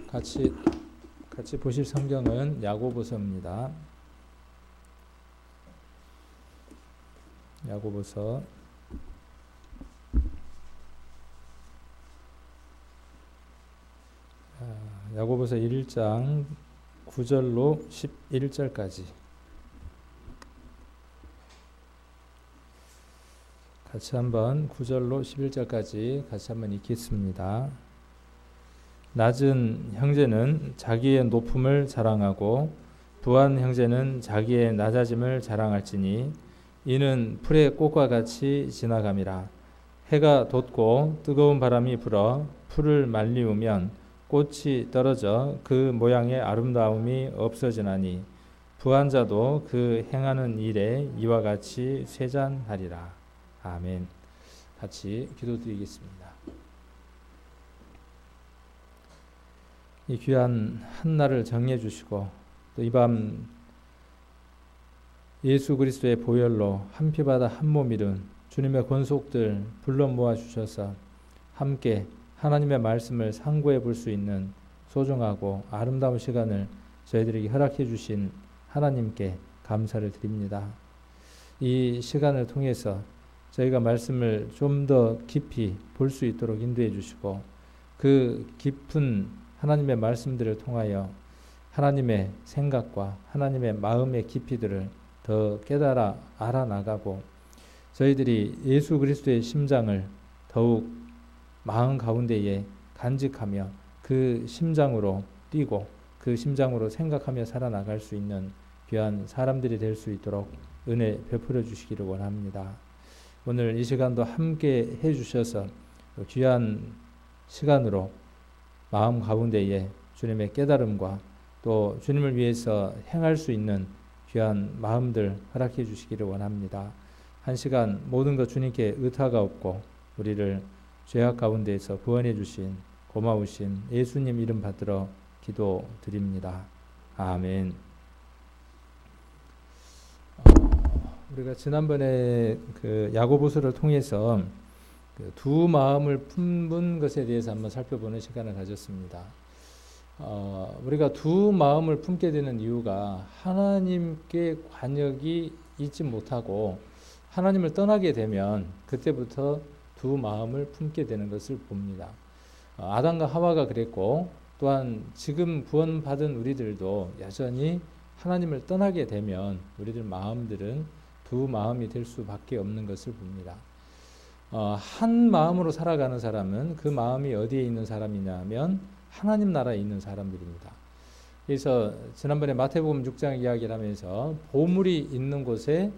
같이 보실 성경은 야고보서입니다. 야고보서 1장 9절로 11절까지 같이 한번 9절로 11절까지 같이 한번 읽겠습니다. 낮은 형제는 자기의 높음을 자랑하고 부한 형제는 자기의 낮아짐을 자랑할지니 이는 풀의 꽃과 같이 지나감이라. 해가 돋고 뜨거운 바람이 불어 풀을 말리우면 꽃이 떨어져 그 모양의 아름다움이 없어지나니 부한 자도 그 행하는 일에 이와 같이 쇠잔하리라. 아멘. 같이 기도드리겠습니다. 이 귀한 한날을 정해 주시고 또 이 밤 예수 그리스도의 보혈로 한 피바다 한 몸 이룬 주님의 권속들 불러 모아 주셔서 함께 하나님의 말씀을 상고해 볼 수 있는 소중하고 아름다운 시간을 저희들에게 허락해 주신 하나님께 감사를 드립니다. 이 시간을 통해서 저희가 말씀을 좀 더 깊이 볼 수 있도록 인도해 주시고 그 깊은 하나님의 말씀들을 통하여 하나님의 생각과 하나님의 마음의 깊이들을 더 깨달아 알아나가고 저희들이 예수 그리스도의 심장을 더욱 마음 가운데에 간직하며 그 심장으로 뛰고 그 심장으로 생각하며 살아나갈 수 있는 귀한 사람들이 될 수 있도록 은혜 베풀어 주시기를 원합니다. 오늘 이 시간도 함께 해주셔서 귀한 시간으로 마음 가운데에 주님의 깨달음과 또 주님을 위해서 행할 수 있는 귀한 마음들 허락해 주시기를 원합니다. 한 시간 모든 것 주님께 의타가 없고 우리를 죄악 가운데에서 구원해 주신 고마우신 예수님 이름 받들어 기도드립니다. 아멘. 우리가 지난번에 그 야고보서를 통해서 그 두 마음을 품은 것에 대해서 한번 살펴보는 시간을 가졌습니다. 우리가 두 마음을 품게 되는 이유가 하나님께 관역이 있지 못하고 하나님을 떠나게 되면 그때부터 두 마음을 품게 되는 것을 봅니다. 아담과 하와가 그랬고 또한 지금 구원받은 우리들도 여전히 하나님을 떠나게 되면 우리들 마음들은 두 마음이 될 수밖에 없는 것을 봅니다. 한 마음으로 살아가는 사람은 그 마음이 어디에 있는 사람이냐 하면 하나님 나라에 있는 사람들입니다. 그래서 지난번에 마태복음 6장 이야기를 하면서 보물이 있는 곳에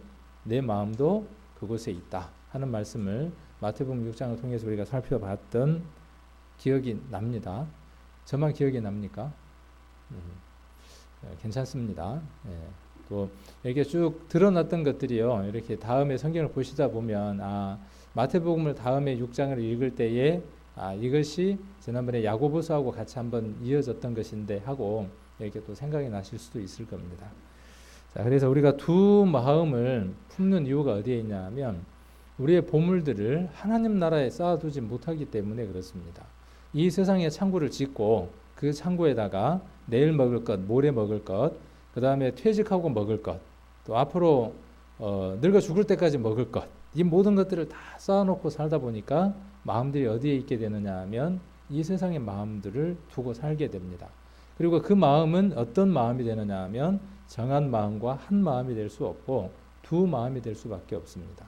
내 마음도 그곳에 있다 하는 말씀을 마태복음 6장을 통해서 우리가 살펴봤던 기억이 납니다. 저만 기억이 납니까? 괜찮습니다. 또 이렇게 쭉 드러났던 것들이요. 이렇게 다음에 성경을 보시다 보면 마태복음을 다음에 6장을 읽을 때에 이것이 지난번에 야고보서하고 같이 한번 이어졌던 것인데 하고 이렇게 또 생각이 나실 수도 있을 겁니다. 자, 그래서 우리가 두 마음을 품는 이유가 어디에 있냐 하면 우리의 보물들을 하나님 나라에 쌓아두지 못하기 때문에 그렇습니다. 이 세상에 창고를 짓고 그 창고에다가 내일 먹을 것, 모레 먹을 것, 그 다음에 퇴직하고 먹을 것, 또 앞으로 늙어 죽을 때까지 먹을 것, 이 모든 것들을 다 쌓아놓고 살다 보니까 마음들이 어디에 있게 되느냐 하면 이 세상의 마음들을 두고 살게 됩니다. 그리고 그 마음은 어떤 마음이 되느냐 하면 정한 마음과 한 마음이 될 수 없고 두 마음이 될 수밖에 없습니다.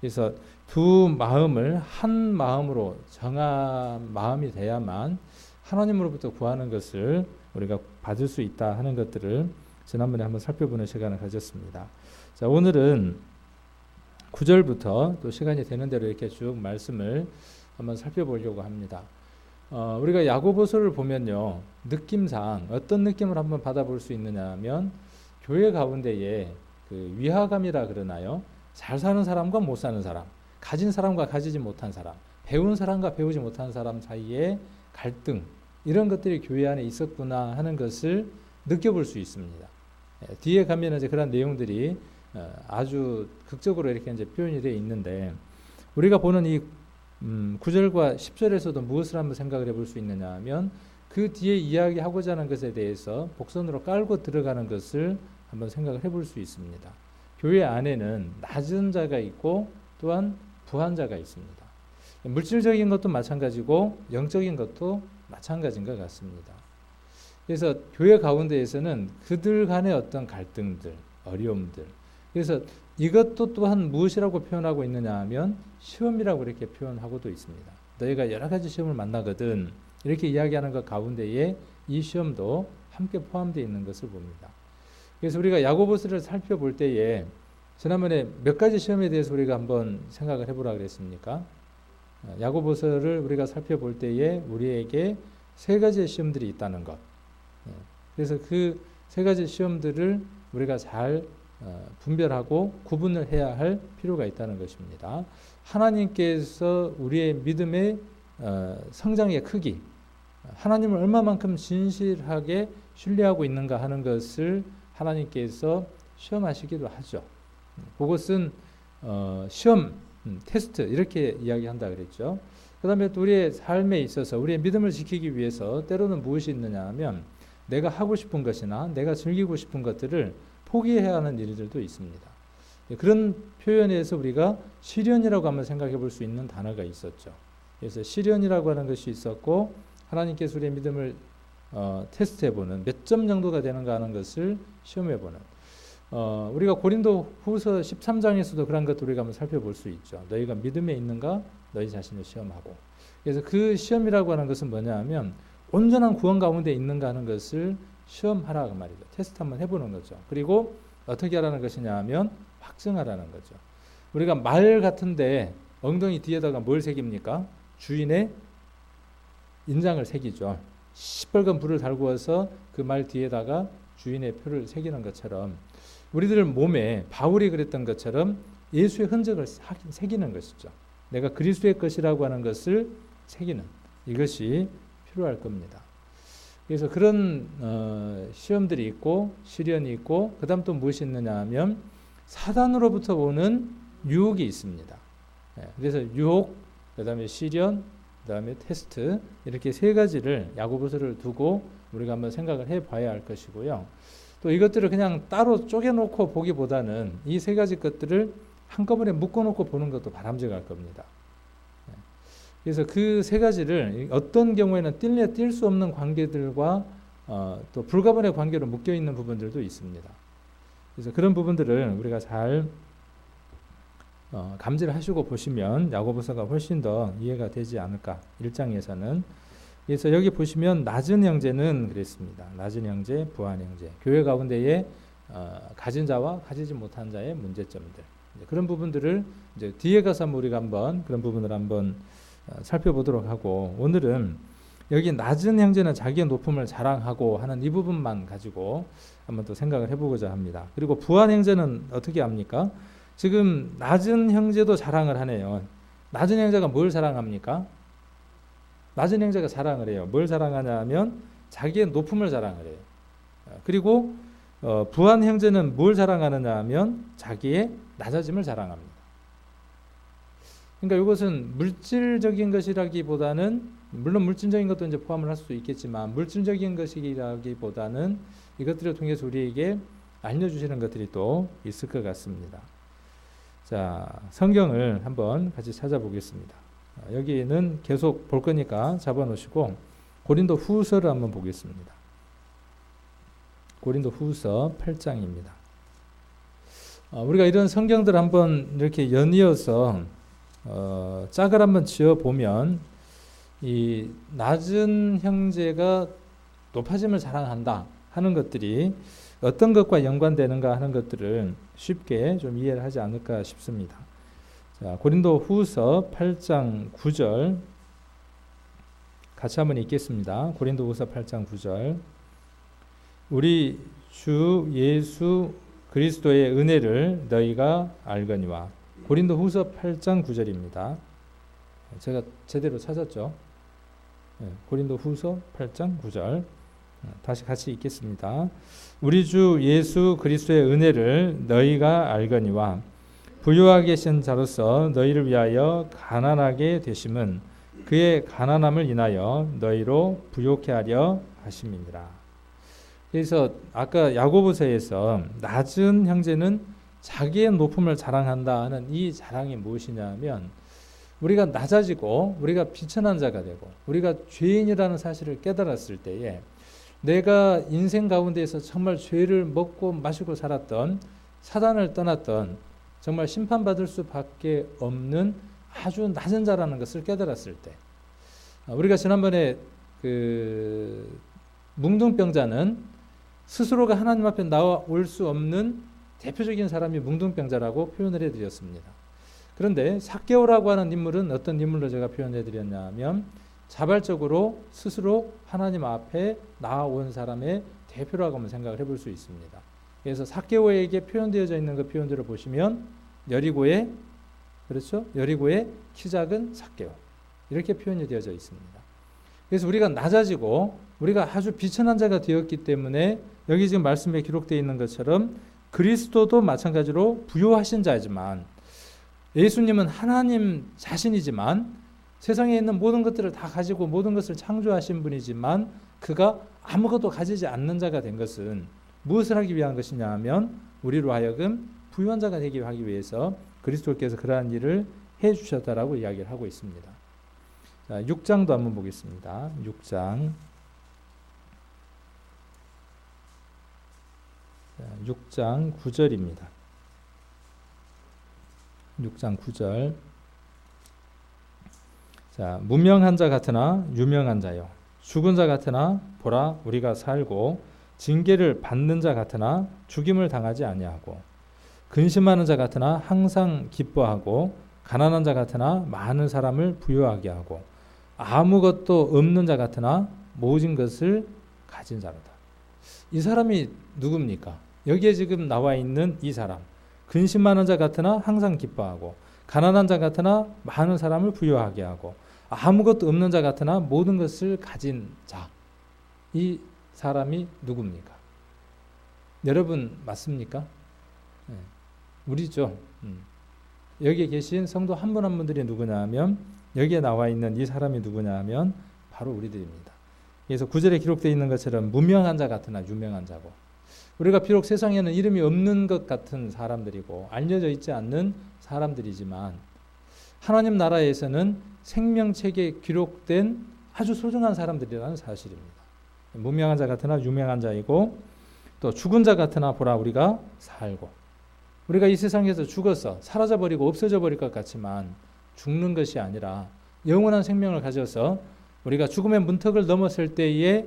그래서 두 마음을 한 마음으로 정한 마음이 돼야만 하나님으로부터 구하는 것을 우리가 받을 수 있다 하는 것들을 지난번에 한번 살펴보는 시간을 가졌습니다. 자, 오늘은 9절부터 또 시간이 되는 대로 이렇게 쭉 말씀을 한번 살펴보려고 합니다. 우리가 야고보서를 보면요, 느낌상 어떤 느낌을 한번 받아볼 수 있느냐 하면 교회 가운데에 그 위화감이라 그러나요? 잘 사는 사람과 못 사는 사람, 가진 사람과 가지지 못한 사람, 배운 사람과 배우지 못한 사람 사이에 갈등, 이런 것들이 교회 안에 있었구나 하는 것을 느껴볼 수 있습니다. 뒤에 가면 이제 그런 내용들이 아주 극적으로 이렇게 이제 표현이 되어 있는데 우리가 보는 이 9절과 10절에서도 무엇을 한번 생각을 해볼 수 있느냐 하면 그 뒤에 이야기하고자 하는 것에 대해서 복선으로 깔고 들어가는 것을 한번 생각을 해볼 수 있습니다. 교회 안에는 낮은 자가 있고 또한 부한 자가 있습니다. 물질적인 것도 마찬가지고 영적인 것도 마찬가지인 것 같습니다. 그래서 교회 가운데에서는 그들 간의 어떤 갈등들, 어려움들, 그래서 이것도 또한 무엇이라고 표현하고 있느냐 하면 시험이라고 이렇게 표현하고도 있습니다. 너희가 여러 가지 시험을 만나거든 이렇게 이야기하는 것 가운데에 이 시험도 함께 포함되어 있는 것을 봅니다. 그래서 우리가 야고보서를 살펴볼 때에 지난번에 몇 가지 시험에 대해서 우리가 한번 생각을 해보라 그랬습니까? 야고보서를 우리가 살펴볼 때에 우리에게 세 가지의 시험들이 있다는 것. 그래서 그 세 가지 시험들을 우리가 잘 분별하고 구분을 해야 할 필요가 있다는 것입니다. 하나님께서 우리의 믿음의 성장의 크기, 하나님을 얼마만큼 진실하게 신뢰하고 있는가 하는 것을 하나님께서 시험하시기도 하죠. 그것은 시험, 테스트 이렇게 이야기한다 그랬죠. 그 다음에 또 우리의 삶에 있어서 우리의 믿음을 지키기 위해서 때로는 무엇이 있느냐 하면 내가 하고 싶은 것이나 내가 즐기고 싶은 것들을 포기해야 하는 일들도 있습니다. 그런 표현에서 우리가 시련이라고 한번 생각해 볼 수 있는 단어가 있었죠. 그래서 시련이라고 하는 것이 있었고 하나님께서 우리의 믿음을 테스트해보는 몇 점 정도가 되는가 하는 것을 시험해보는 우리가 고린도 후서 13장에서도 그런 것도 우리가 한번 살펴볼 수 있죠. 너희가 믿음에 있는가 너희 자신을 시험하고. 그래서 그 시험이라고 하는 것은 뭐냐 하면 온전한 구원 가운데 있는가 하는 것을 시험하라 그 말이죠. 테스트 한번 해보는 거죠. 그리고 어떻게 하라는 것이냐 하면 확증하라는 거죠. 우리가 말 같은데 엉덩이 뒤에다가 뭘 새깁니까? 주인의 인장을 새기죠. 시뻘건 불을 달구어서 그 말 뒤에다가 주인의 표를 새기는 것처럼 우리들 몸에 바울이 그랬던 것처럼 예수의 흔적을 새기는 것이죠. 내가 그리스도의 것이라고 하는 것을 새기는 이것이 필요할 겁니다. 그래서 그런 시험들이 있고 시련이 있고 그 다음 또 무엇이 있느냐 하면 사단으로부터 오는 유혹이 있습니다. 그래서 유혹, 그 다음에 시련, 그 다음에 테스트 이렇게 세 가지를 야고보서를 두고 우리가 한번 생각을 해봐야 할 것이고요. 또 이것들을 그냥 따로 쪼개놓고 보기보다는 이 세 가지 것들을 한꺼번에 묶어놓고 보는 것도 바람직할 겁니다. 그래서 그 세 가지를 어떤 경우에는 뛸 수 없는 관계들과 또 불가분의 관계로 묶여있는 부분들도 있습니다. 그래서 그런 부분들을 우리가 잘 감지를 하시고 보시면 야고보서가 훨씬 더 이해가 되지 않을까 1장에서는. 그래서 여기 보시면 낮은 형제는 그랬습니다. 낮은 형제, 부한 형제, 교회 가운데에 가진 자와 가지지 못한 자의 문제점들 그런 부분들을 이제 뒤에 가서 우리가 한번 그런 부분을 한번 살펴보도록 하고 오늘은 여기 낮은 형제는 자기의 높음을 자랑하고 하는 이 부분만 가지고 한번 또 생각을 해보고자 합니다. 그리고 부한 형제는 어떻게 합니까? 지금 낮은 형제도 자랑을 하네요. 낮은 형제가 뭘 자랑합니까? 낮은 형제가 자랑을 해요. 뭘 자랑하냐 하면 자기의 높음을 자랑을 해요. 그리고 부한 형제는 뭘 자랑하느냐 하면 자기의 낮아짐을 자랑합니다. 그러니까 이것은 물질적인 것이라기보다는 물론 물질적인 것도 이제 포함을 할 수도 있겠지만 물질적인 것이라기보다는 이것들을 통해서 우리에게 알려주시는 것들이 또 있을 것 같습니다. 자, 성경을 한번 같이 찾아보겠습니다. 여기는 계속 볼 거니까 잡아놓으시고 고린도 후서를 한번 보겠습니다. 고린도 후서 8장입니다. 우리가 이런 성경들 한번 이렇게 연이어서 짝을 한번 지어보면 이 낮은 형제가 높아짐을 자랑한다 하는 것들이 어떤 것과 연관되는가 하는 것들을 쉽게 좀 이해를 하지 않을까 싶습니다. 자, 고린도 후서 8장 9절 같이 한번 읽겠습니다. 고린도 후서 8장 9절 우리 주 예수 그리스도의 은혜를 너희가 알거니와 고린도 후서 8장 9절입니다. 제가 제대로 찾았죠. 고린도 후서 8장 9절 다시 같이 읽겠습니다. 우리 주 예수 그리스도의 은혜를 너희가 알거니와 부유하게 계신 자로서 너희를 위하여 가난하게 되심은 그의 가난함을 인하여 너희로 부욕해 하려 하심이니라. 그래서 아까 야고보서에서 낮은 형제는 자기의 높음을 자랑한다 하는 이 자랑이 무엇이냐면 우리가 낮아지고 우리가 비천한 자가 되고 우리가 죄인이라는 사실을 깨달았을 때에 내가 인생 가운데에서 정말 죄를 먹고 마시고 살았던 사단을 떠났던 정말 심판받을 수밖에 없는 아주 낮은 자라는 것을 깨달았을 때 우리가 지난번에 그 뭉둥병자는 스스로가 하나님 앞에 나올 수 없는 대표적인 사람이 뭉둥병자라고 표현을 해드렸습니다. 그런데 삭개오라고 하는 인물은 어떤 인물로 제가 표현해드렸냐면 자발적으로 스스로 하나님 앞에 나아온 사람의 대표라고 한번 생각을 해볼 수 있습니다. 그래서 삭개오에게 표현되어져 있는 그 표현들을 보시면 여리고의 그렇죠? 여리고의 키 작은 삭개오 이렇게 표현이 되어져 있습니다. 그래서 우리가 낮아지고 우리가 아주 비천한 자가 되었기 때문에 여기 지금 말씀에 기록되어 있는 것처럼 그리스도도 마찬가지로 부요하신 자지만 예수님은 하나님 자신이지만 세상에 있는 모든 것들을 다 가지고 모든 것을 창조하신 분이지만 그가 아무것도 가지지 않는 자가 된 것은 무엇을 하기 위한 것이냐 하면 우리로 하여금 부유한 자가 되기 하기 위해서 그리스도께서 그러한 일을 해주셨다라고 이야기를 하고 있습니다. 자, 6장도 한번 보겠습니다. 6장 9절입니다. 6장 9절. 자, 무명한 자 같으나 유명한 자요 죽은 자 같으나 보라 우리가 살고 징계를 받는 자 같으나 죽임을 당하지 아니하고 근심하는 자 같으나 항상 기뻐하고 가난한 자 같으나 많은 사람을 부유하게 하고 아무것도 없는 자 같으나 모진 것을 가진 자로다. 이 사람이 누굽니까? 여기에 지금 나와 있는 이 사람 근심하는 자 같으나 항상 기뻐하고 가난한 자 같으나 많은 사람을 부유하게 하고 아무것도 없는 자 같으나 모든 것을 가진 자. 이 사람이 누굽니까? 여러분 맞습니까? 네. 우리죠. 여기에 계신 성도 한 분 한 분들이 누구냐 하면 여기에 나와 있는 이 사람이 누구냐 하면 바로 우리들입니다. 그래서 9절에 기록되어 있는 것처럼 무명한 자 같으나 유명한 자고 우리가 비록 세상에는 이름이 없는 것 같은 사람들이고 알려져 있지 않는 사람들이지만 하나님 나라에서는 생명책에 기록된 아주 소중한 사람들이라는 사실입니다. 무명한 자 같으나 유명한 자이고 또 죽은 자 같으나 보라 우리가 살고 우리가 이 세상에서 죽어서 사라져버리고 없어져 버릴 것 같지만 죽는 것이 아니라 영원한 생명을 가져서 우리가 죽음의 문턱을 넘었을 때에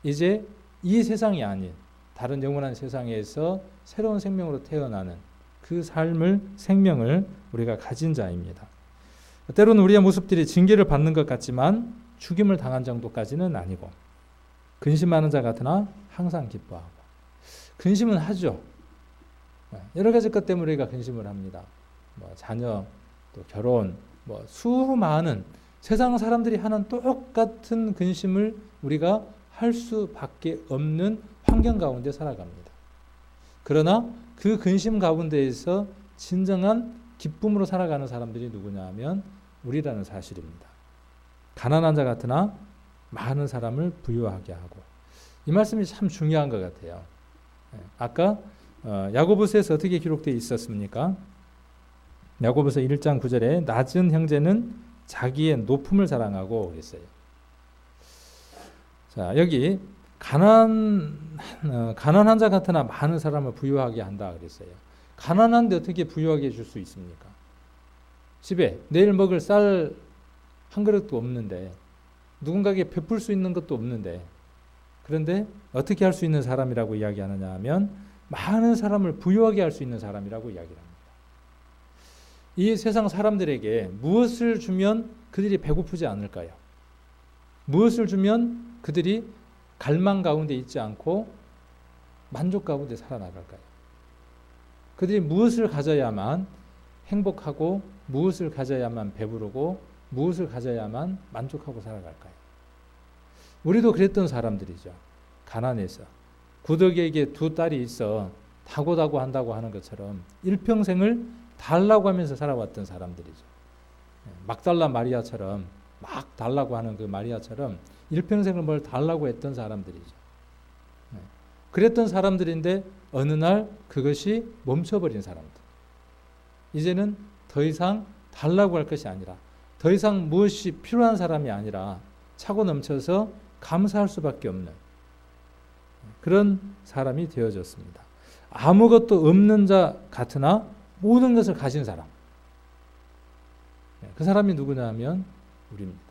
이제 이 세상이 아닌 다른 영원한 세상에서 새로운 생명으로 태어나는 그 삶을 생명을 우리가 가진 자입니다. 때로는 우리의 모습들이 징계를 받는 것 같지만 죽임을 당한 정도까지는 아니고 근심하는 자 같으나 항상 기뻐하고 근심은 하죠. 여러 가지 것 때문에 우리가 근심을 합니다. 자녀, 또 결혼, 수많은 세상 사람들이 하는 똑같은 근심을 우리가 할 수밖에 없는 환경 가운데 살아갑니다. 그러나 그 근심 가운데에서 진정한 기쁨으로 살아가는 사람들이 누구냐 하면 우리라는 사실입니다. 가난한 자 같으나 많은 사람을 부유하게 하고 이 말씀이 참 중요한 것 같아요. 아까 야고보서에서 어떻게 기록되어 있었습니까? 야고보서 1장 9절에 낮은 형제는 자기의 높음을 자랑하고 그랬어요. 자, 여기 가난한 자 같으나 많은 사람을 부유하게 한다 그랬어요. 가난한데 어떻게 부유하게 해줄 수 있습니까? 집에 내일 먹을 쌀 한 그릇도 없는데 누군가에게 베풀 수 있는 것도 없는데 그런데 어떻게 할 수 있는 사람이라고 이야기하느냐 하면 많은 사람을 부유하게 할 수 있는 사람이라고 이야기를 합니다. 이 세상 사람들에게 무엇을 주면 그들이 배고프지 않을까요? 무엇을 주면 그들이 갈망 가운데 있지 않고 만족 가운데 살아나갈까요? 그들이 무엇을 가져야만 행복하고 무엇을 가져야만 배부르고 무엇을 가져야만 만족하고 살아갈까요? 우리도 그랬던 사람들이죠. 가난해서 구덕에게 두 딸이 있어 다고다고 한다고 하는 것처럼 일평생을 달라고 하면서 살아왔던 사람들이죠. 막달라 마리아처럼 막 달라고 하는 그 마리아처럼 일평생을 뭘 달라고 했던 사람들이죠. 그랬던 사람들인데 어느 날 그것이 멈춰버린 사람들. 이제는 더 이상 달라고 할 것이 아니라, 더 이상 무엇이 필요한 사람이 아니라 차고 넘쳐서 감사할 수밖에 없는 그런 사람이 되어졌습니다. 아무것도 없는 자 같으나 모든 것을 가진 사람. 그 사람이 누구냐 하면 우리입니다.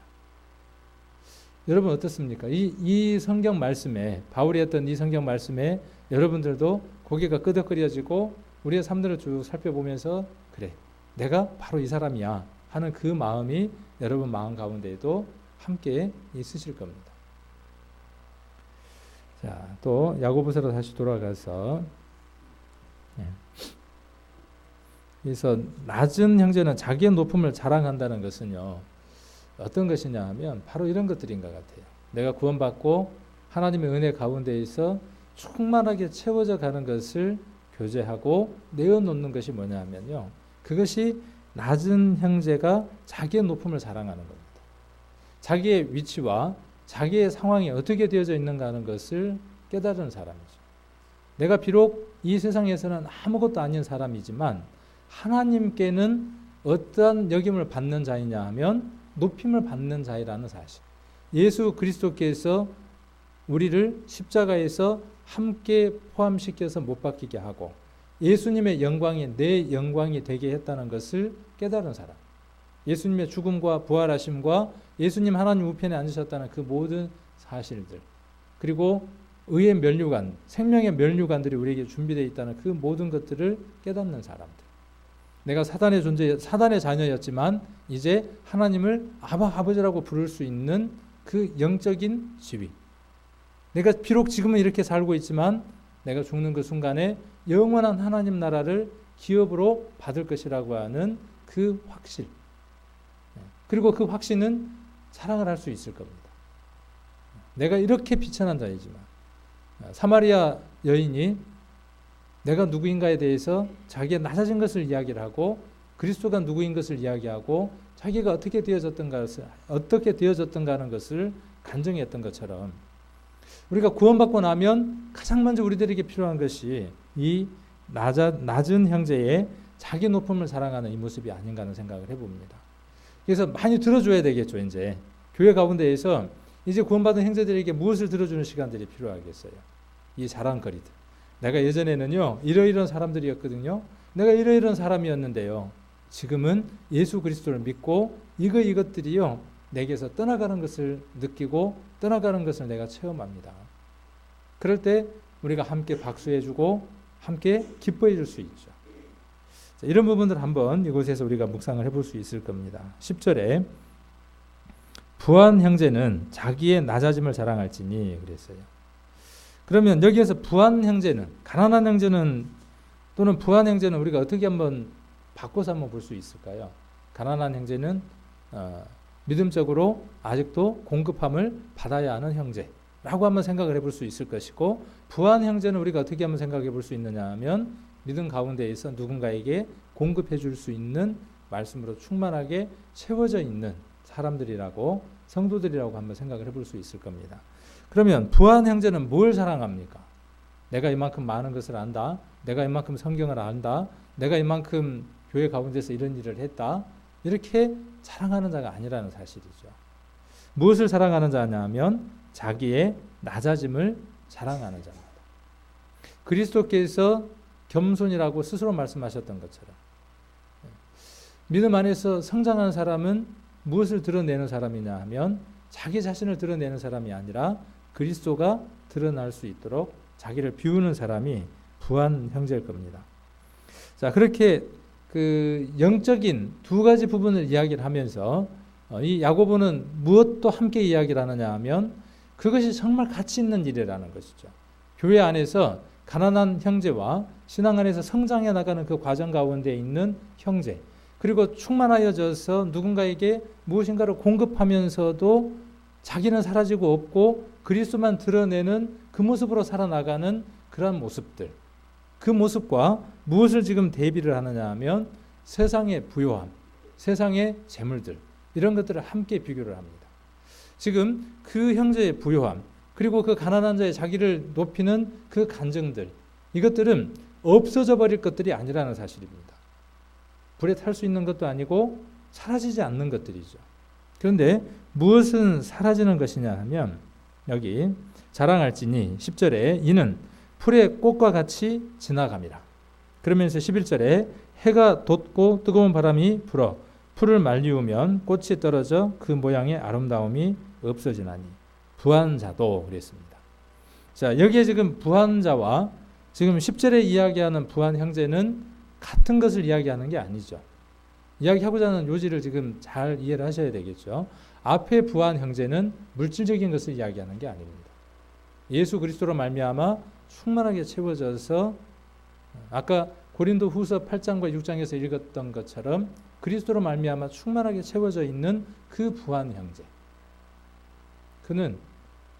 여러분 어떻습니까? 이 성경 말씀에, 바울이 했던 이 성경 말씀에 여러분들도 고개가 끄덕거려지고 우리의 삶들을 쭉 살펴보면서 그래, 내가 바로 이 사람이야 하는 그 마음이 여러분 마음 가운데에도 함께 있으실 겁니다. 자, 또 야고보서로 다시 돌아가서, 그래서 낮은 형제는 자기의 높음을 자랑한다는 것은요, 어떤 것이냐 하면 바로 이런 것들인 것 같아요. 내가 구원받고 하나님의 은혜 가운데에서 충만하게 채워져 가는 것을 교제하고 내어놓는 것이 뭐냐 하면요, 그것이 낮은 형제가 자기의 높음을 자랑하는 겁니다. 자기의 위치와 자기의 상황이 어떻게 되어져 있는가 하는 것을 깨달은 사람이죠. 내가 비록 이 세상에서는 아무것도 아닌 사람이지만 하나님께는 어떠한 여김을 받는 자이냐 하면 높임을 받는 자이라는 사실. 예수 그리스도께서 우리를 십자가에서 함께 포함시켜서 못 박히게 하고 예수님의 영광이 내 영광이 되게 했다는 것을 깨달은 사람. 예수님의 죽음과 부활하심과 예수님 하나님 우편에 앉으셨다는 그 모든 사실들, 그리고 의의 면류관, 생명의 면류관들이 우리에게 준비되어 있다는 그 모든 것들을 깨닫는 사람들. 내가 사단의 자녀였지만 이제 하나님을 아버지라고 부를 수 있는 그 영적인 지위. 내가 비록 지금은 이렇게 살고 있지만 내가 죽는 그 순간에 영원한 하나님 나라를 기업으로 받을 것이라고 하는 그 확실. 그리고 그 확신은 사랑을 할 수 있을 겁니다. 내가 이렇게 비천한 자이지만, 사마리아 여인이 내가 누구인가에 대해서 자기가 낮아진 것을 이야기를 하고 그리스도가 누구인 것을 이야기하고 자기가 어떻게 되어졌던가 하는 것을 간증했던 것처럼 우리가 구원받고 나면 가장 먼저 우리들에게 필요한 것이 이 낮은 형제의 자기 높음을 사랑하는 이 모습이 아닌가 하는 생각을 해봅니다. 그래서 많이 들어줘야 되겠죠. 이제 교회 가운데에서 이제 구원받은 형제들에게 무엇을 들어주는 시간들이 필요하겠어요. 이 자랑거리들. 내가 예전에는요 이러이러한 사람들이었거든요. 내가 이러이러한 사람이었는데요. 지금은 예수 그리스도를 믿고 이것들이요 내게서 떠나가는 것을 느끼고 떠나가는 것을 내가 체험합니다. 그럴 때 우리가 함께 박수해주고 함께 기뻐해 줄 수 있죠. 자, 이런 부분들 한번 이곳에서 우리가 묵상을 해볼 수 있을 겁니다. 10절에 부한 형제는 자기의 낮아짐을 자랑할지니 그랬어요. 그러면 여기에서 부한 형제는, 가난한 형제는 또는 부한 형제는 우리가 어떻게 한번 바꿔서 한번 볼 수 있을까요? 가난한 형제는 믿음적으로 아직도 공급함을 받아야 하는 형제라고 한번 생각을 해볼 수 있을 것이고, 부한 형제는 우리가 어떻게 한번 생각해 볼 수 있느냐 하면 믿음 가운데에서 누군가에게 공급해 줄 수 있는 말씀으로 충만하게 채워져 있는 사람들이라고, 성도들이라고 한번 생각을 해볼 수 있을 겁니다. 그러면 부한 형제는 뭘 사랑합니까? 내가 이만큼 많은 것을 안다. 내가 이만큼 성경을 안다. 내가 이만큼 교회 가운데서 이런 일을 했다. 이렇게 자랑하는 자가 아니라는 사실이죠. 무엇을 사랑하는 자냐면 자기의 낮아짐을 자랑하는 자입니다. 그리스도께서 겸손이라고 스스로 말씀하셨던 것처럼 믿음 안에서 성장한 사람은 무엇을 드러내는 사람이냐 하면 자기 자신을 드러내는 사람이 아니라 그리스도가 드러날 수 있도록 자기를 비우는 사람이 부한 형제일 겁니다. 자, 그렇게 그 영적인 두 가지 부분을 이야기를 하면서 이 야고보는 무엇도 함께 이야기를 하느냐 하면 그것이 정말 가치 있는 일이라는 것이죠. 교회 안에서 가난한 형제와 신앙 안에서 성장해 나가는 그 과정 가운데 있는 형제, 그리고 충만하여져서 누군가에게 무엇인가를 공급하면서도 자기는 사라지고 없고 그리스도만 드러내는 그 모습으로 살아나가는 그러한 모습들, 그 모습과 무엇을 지금 대비를 하느냐 하면 세상의 부요함, 세상의 재물들, 이런 것들을 함께 비교를 합니다. 지금 그 형제의 부요함, 그리고 그 가난한 자의 자기를 높이는 그 간증들, 이것들은 없어져 버릴 것들이 아니라는 사실입니다. 불에 탈 수 있는 것도 아니고 사라지지 않는 것들이죠. 그런데 무엇은 사라지는 것이냐 하면 여기 자랑할지니 10절에 이는 풀의 꽃과 같이 지나감이라. 그러면서 11절에 해가 돋고 뜨거운 바람이 불어 풀을 말리우면 꽃이 떨어져 그 모양의 아름다움이 없어지나니 부한 자도 그랬습니다. 자, 여기에 지금 부한 자와 지금 10절에 이야기하는 부한 형제는 같은 것을 이야기하는 게 아니죠. 이야기하고자 하는 요지를 지금 잘 이해를 하셔야 되겠죠. 앞에 부한 형제는 물질적인 것을 이야기하는 게 아닙니다. 예수 그리스도로 말미암아 충만하게 채워져서 아까 고린도 후서 8장과 6장에서 읽었던 것처럼 그리스도로 말미암아 충만하게 채워져 있는 그 부한 형제. 그는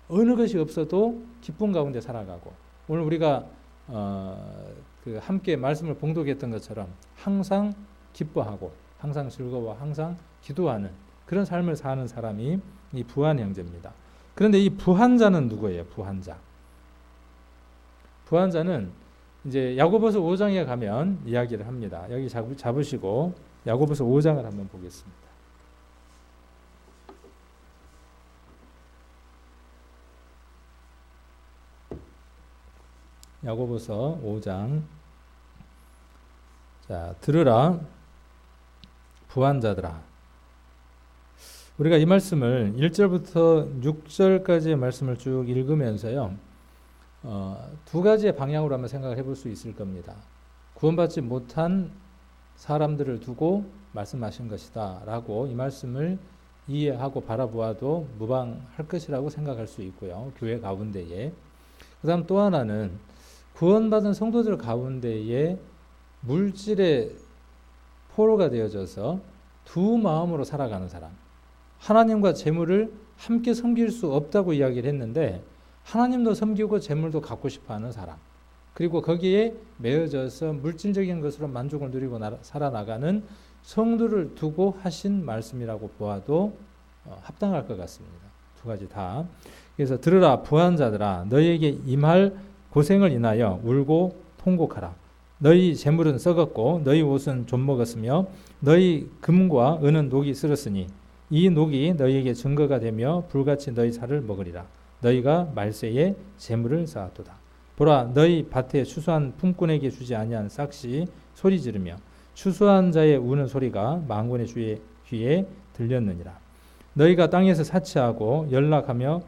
어느 것이 없어도 기쁨 가운데 살아가고 오늘 우리가 함께 말씀을 봉독했던 것처럼 항상 기뻐하고 항상 즐거워 항상 기도하는 그런 삶을 사는 사람이 이 부한 형제입니다. 그런데 이 부한 자는 누구예요? 부한 자. 부한 자는 이제 야고보서 5장에 가면 이야기를 합니다. 여기 잡으시고 야고보서 5장을 한번 보겠습니다. 야고보서 5장. 자, 들으라 부한 자들아. 우리가 이 말씀을 1절부터 6절까지의 말씀을 쭉 읽으면서요. 두 가지의 방향으로 한번 생각을 해볼 수 있을 겁니다. 구원받지 못한 사람들을 두고 말씀하신 것이다 라고 이 말씀을 이해하고 바라보아도 무방할 것이라고 생각할 수 있고요. 교회 가운데에. 그 다음 또 하나는 구원받은 성도들 가운데에 물질의 포로가 되어져서 두 마음으로 살아가는 사람, 하나님과 재물을 함께 섬길 수 없다고 이야기를 했는데 하나님도 섬기고 재물도 갖고 싶어하는 사람, 그리고 거기에 매여져서 물질적인 것으로 만족을 누리고 살아나가는 성도를 두고 하신 말씀이라고 보아도 합당할 것 같습니다. 두 가지 다. 그래서 들으라 부한 자들아 너희에게 임할 고생을 인하여 울고 통곡하라. 너희 재물은 썩었고 너희 옷은 좀먹었으며 너희 금과 은은 녹이 쓸었으니 이 녹이 너희에게 증거가 되며 불같이 너희 살을 먹으리라. 너희가 말세에 재물을 쌓았도다. 보라 너희 밭에 추수한 품꾼에게 주지 아니한 싹시 소리 지르며 추수한 자의 우는 소리가 만군의 주의 귀에 들렸느니라. 너희가 땅에서 사치하고 연락하여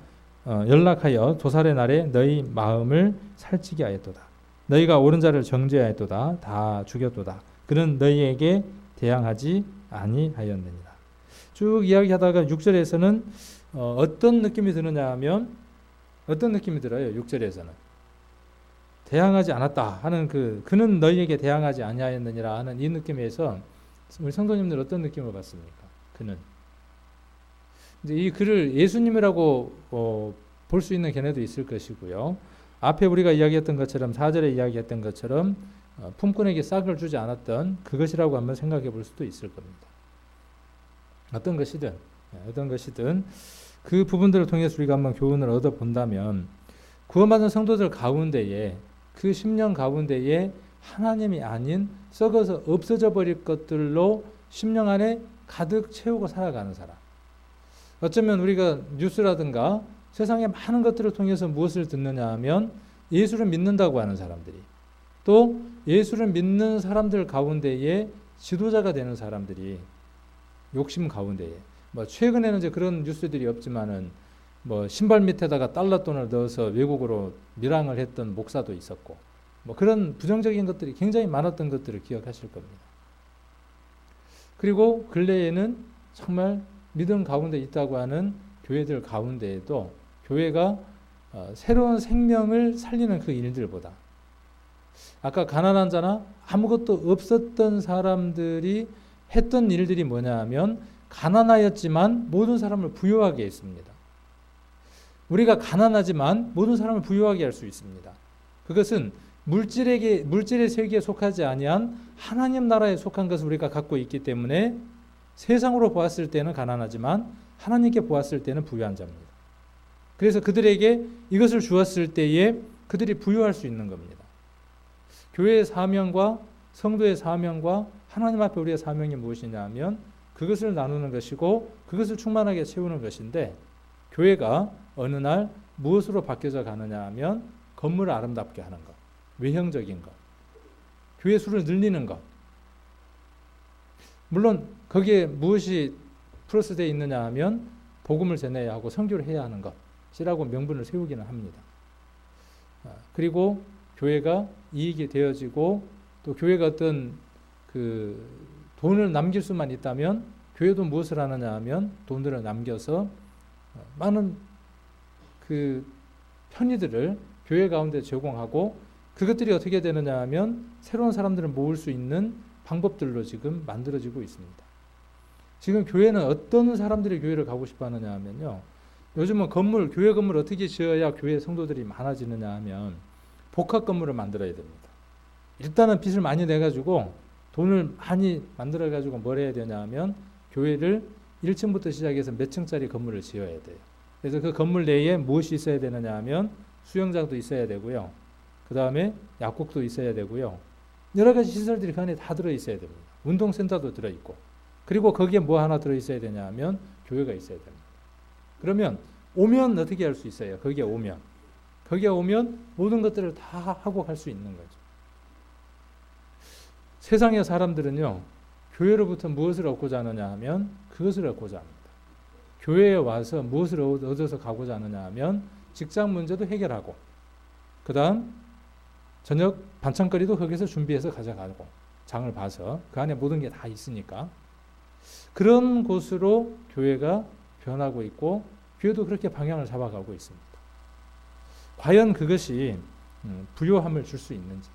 도살의 날에 너희 마음을 살찌게 하였도다. 너희가 옳은 자를 정죄하였도다. 다 죽였도다. 그는 너희에게 대항하지 아니하였느니라. 쭉 이야기하다가 6절에서는 어떤 느낌이 드느냐 하면 어떤 느낌이 들어요? 6절에서는 대항하지 않았다 하는 그는 너희에게 대항하지 아니하였느니라 하는 이 느낌에서 우리 성도님들 어떤 느낌을 받습니까? 그는 이제 이 글을 예수님이라고 볼 수 있는 견해도 있을 것이고요. 앞에 우리가 이야기했던 것처럼 4절에 이야기했던 것처럼 품꾼에게 싹을 주지 않았던 그것이라고 한번 생각해 볼 수도 있을 겁니다. 어떤 것이든 그 부분들을 통해서 우리가 한번 교훈을 얻어 본다면 구원받은 성도들 가운데에 그 10년 가운데에 하나님이 아닌 썩어서 없어져 버릴 것들로 10년 안에 가득 채우고 살아가는 사람. 어쩌면 우리가 뉴스라든가 세상의 많은 것들을 통해서 무엇을 듣느냐 하면 예수를 믿는다고 하는 사람들이 또 예수를 믿는 사람들 가운데에 지도자가 되는 사람들이 욕심 가운데에 최근에는 이제 그런 뉴스들이 없지만은 신발 밑에다가 달러 돈을 넣어서 외국으로 밀항을 했던 목사도 있었고 그런 부정적인 것들이 굉장히 많았던 것들을 기억하실 겁니다. 그리고 근래에는 정말 믿음 가운데 있다고 하는 교회들 가운데에도 교회가 새로운 생명을 살리는 그 일들보다 아까 가난한 자나 아무것도 없었던 사람들이 했던 일들이 뭐냐 하면 가난하였지만 모든 사람을 부유하게 했습니다. 우리가 가난하지만 모든 사람을 부유하게 할 수 있습니다. 그것은 물질의 세계에 속하지 아니한 하나님 나라에 속한 것을 우리가 갖고 있기 때문에 세상으로 보았을 때는 가난하지만 하나님께 보았을 때는 부유한 자입니다. 그래서 그들에게 이것을 주었을 때에 그들이 부유할 수 있는 겁니다. 교회의 사명과 성도의 사명과 하나님 앞에 우리의 사명이 무엇이냐 하면 그것을 나누는 것이고 그것을 충만하게 채우는 것인데, 교회가 어느 날 무엇으로 바뀌어져 가느냐 하면 건물을 아름답게 하는 것, 외형적인 것, 교회 수를 늘리는 것. 물론 거기에 무엇이 플러스 되어 있느냐 하면 복음을 전해야 하고 선교를 해야 하는 것이라고 명분을 세우기는 합니다. 그리고 교회가 이익이 되어지고 또 교회가 어떤 그 돈을 남길 수만 있다면 교회도 무엇을 하느냐 하면 돈들을 남겨서 많은 그 편의들을 교회 가운데 제공하고, 그것들이 어떻게 되느냐 하면 새로운 사람들을 모을 수 있는 방법들로 지금 만들어지고 있습니다. 지금 교회는 어떤 사람들이 교회를 가고 싶어 하느냐 하면요, 요즘은 교회 건물 어떻게 지어야 교회 성도들이 많아지느냐 하면 복합 건물을 만들어야 됩니다. 일단은 빚을 많이 내가지고 돈을 많이 만들어가지고 뭘 해야 되냐 하면 교회를 1층부터 시작해서 몇 층짜리 건물을 지어야 돼요. 그래서 그 건물 내에 무엇이 있어야 되느냐 하면 수영장도 있어야 되고요. 그 다음에 약국도 있어야 되고요. 여러 가지 시설들이 그 안에 다 들어있어야 됩니다. 운동센터도 들어있고, 그리고 거기에 뭐 하나 들어있어야 되냐 하면 교회가 있어야 됩니다. 그러면 오면 어떻게 할 수 있어요? 거기에 오면 모든 것들을 다 하고 갈 수 있는 거죠. 세상의 사람들은요, 교회로부터 무엇을 얻고자 하느냐 하면 그것을 얻고자 합니다. 교회에 와서 무엇을 얻어서 가고자 하느냐 하면 직장 문제도 해결하고, 그 다음 저녁 반찬거리도 거기서 준비해서 가져가고, 장을 봐서 그 안에 모든 게 다 있으니까 그런 곳으로 교회가 변하고 있고, 교회도 그렇게 방향을 잡아가고 있습니다. 과연 그것이 부요함을 줄 수 있는지.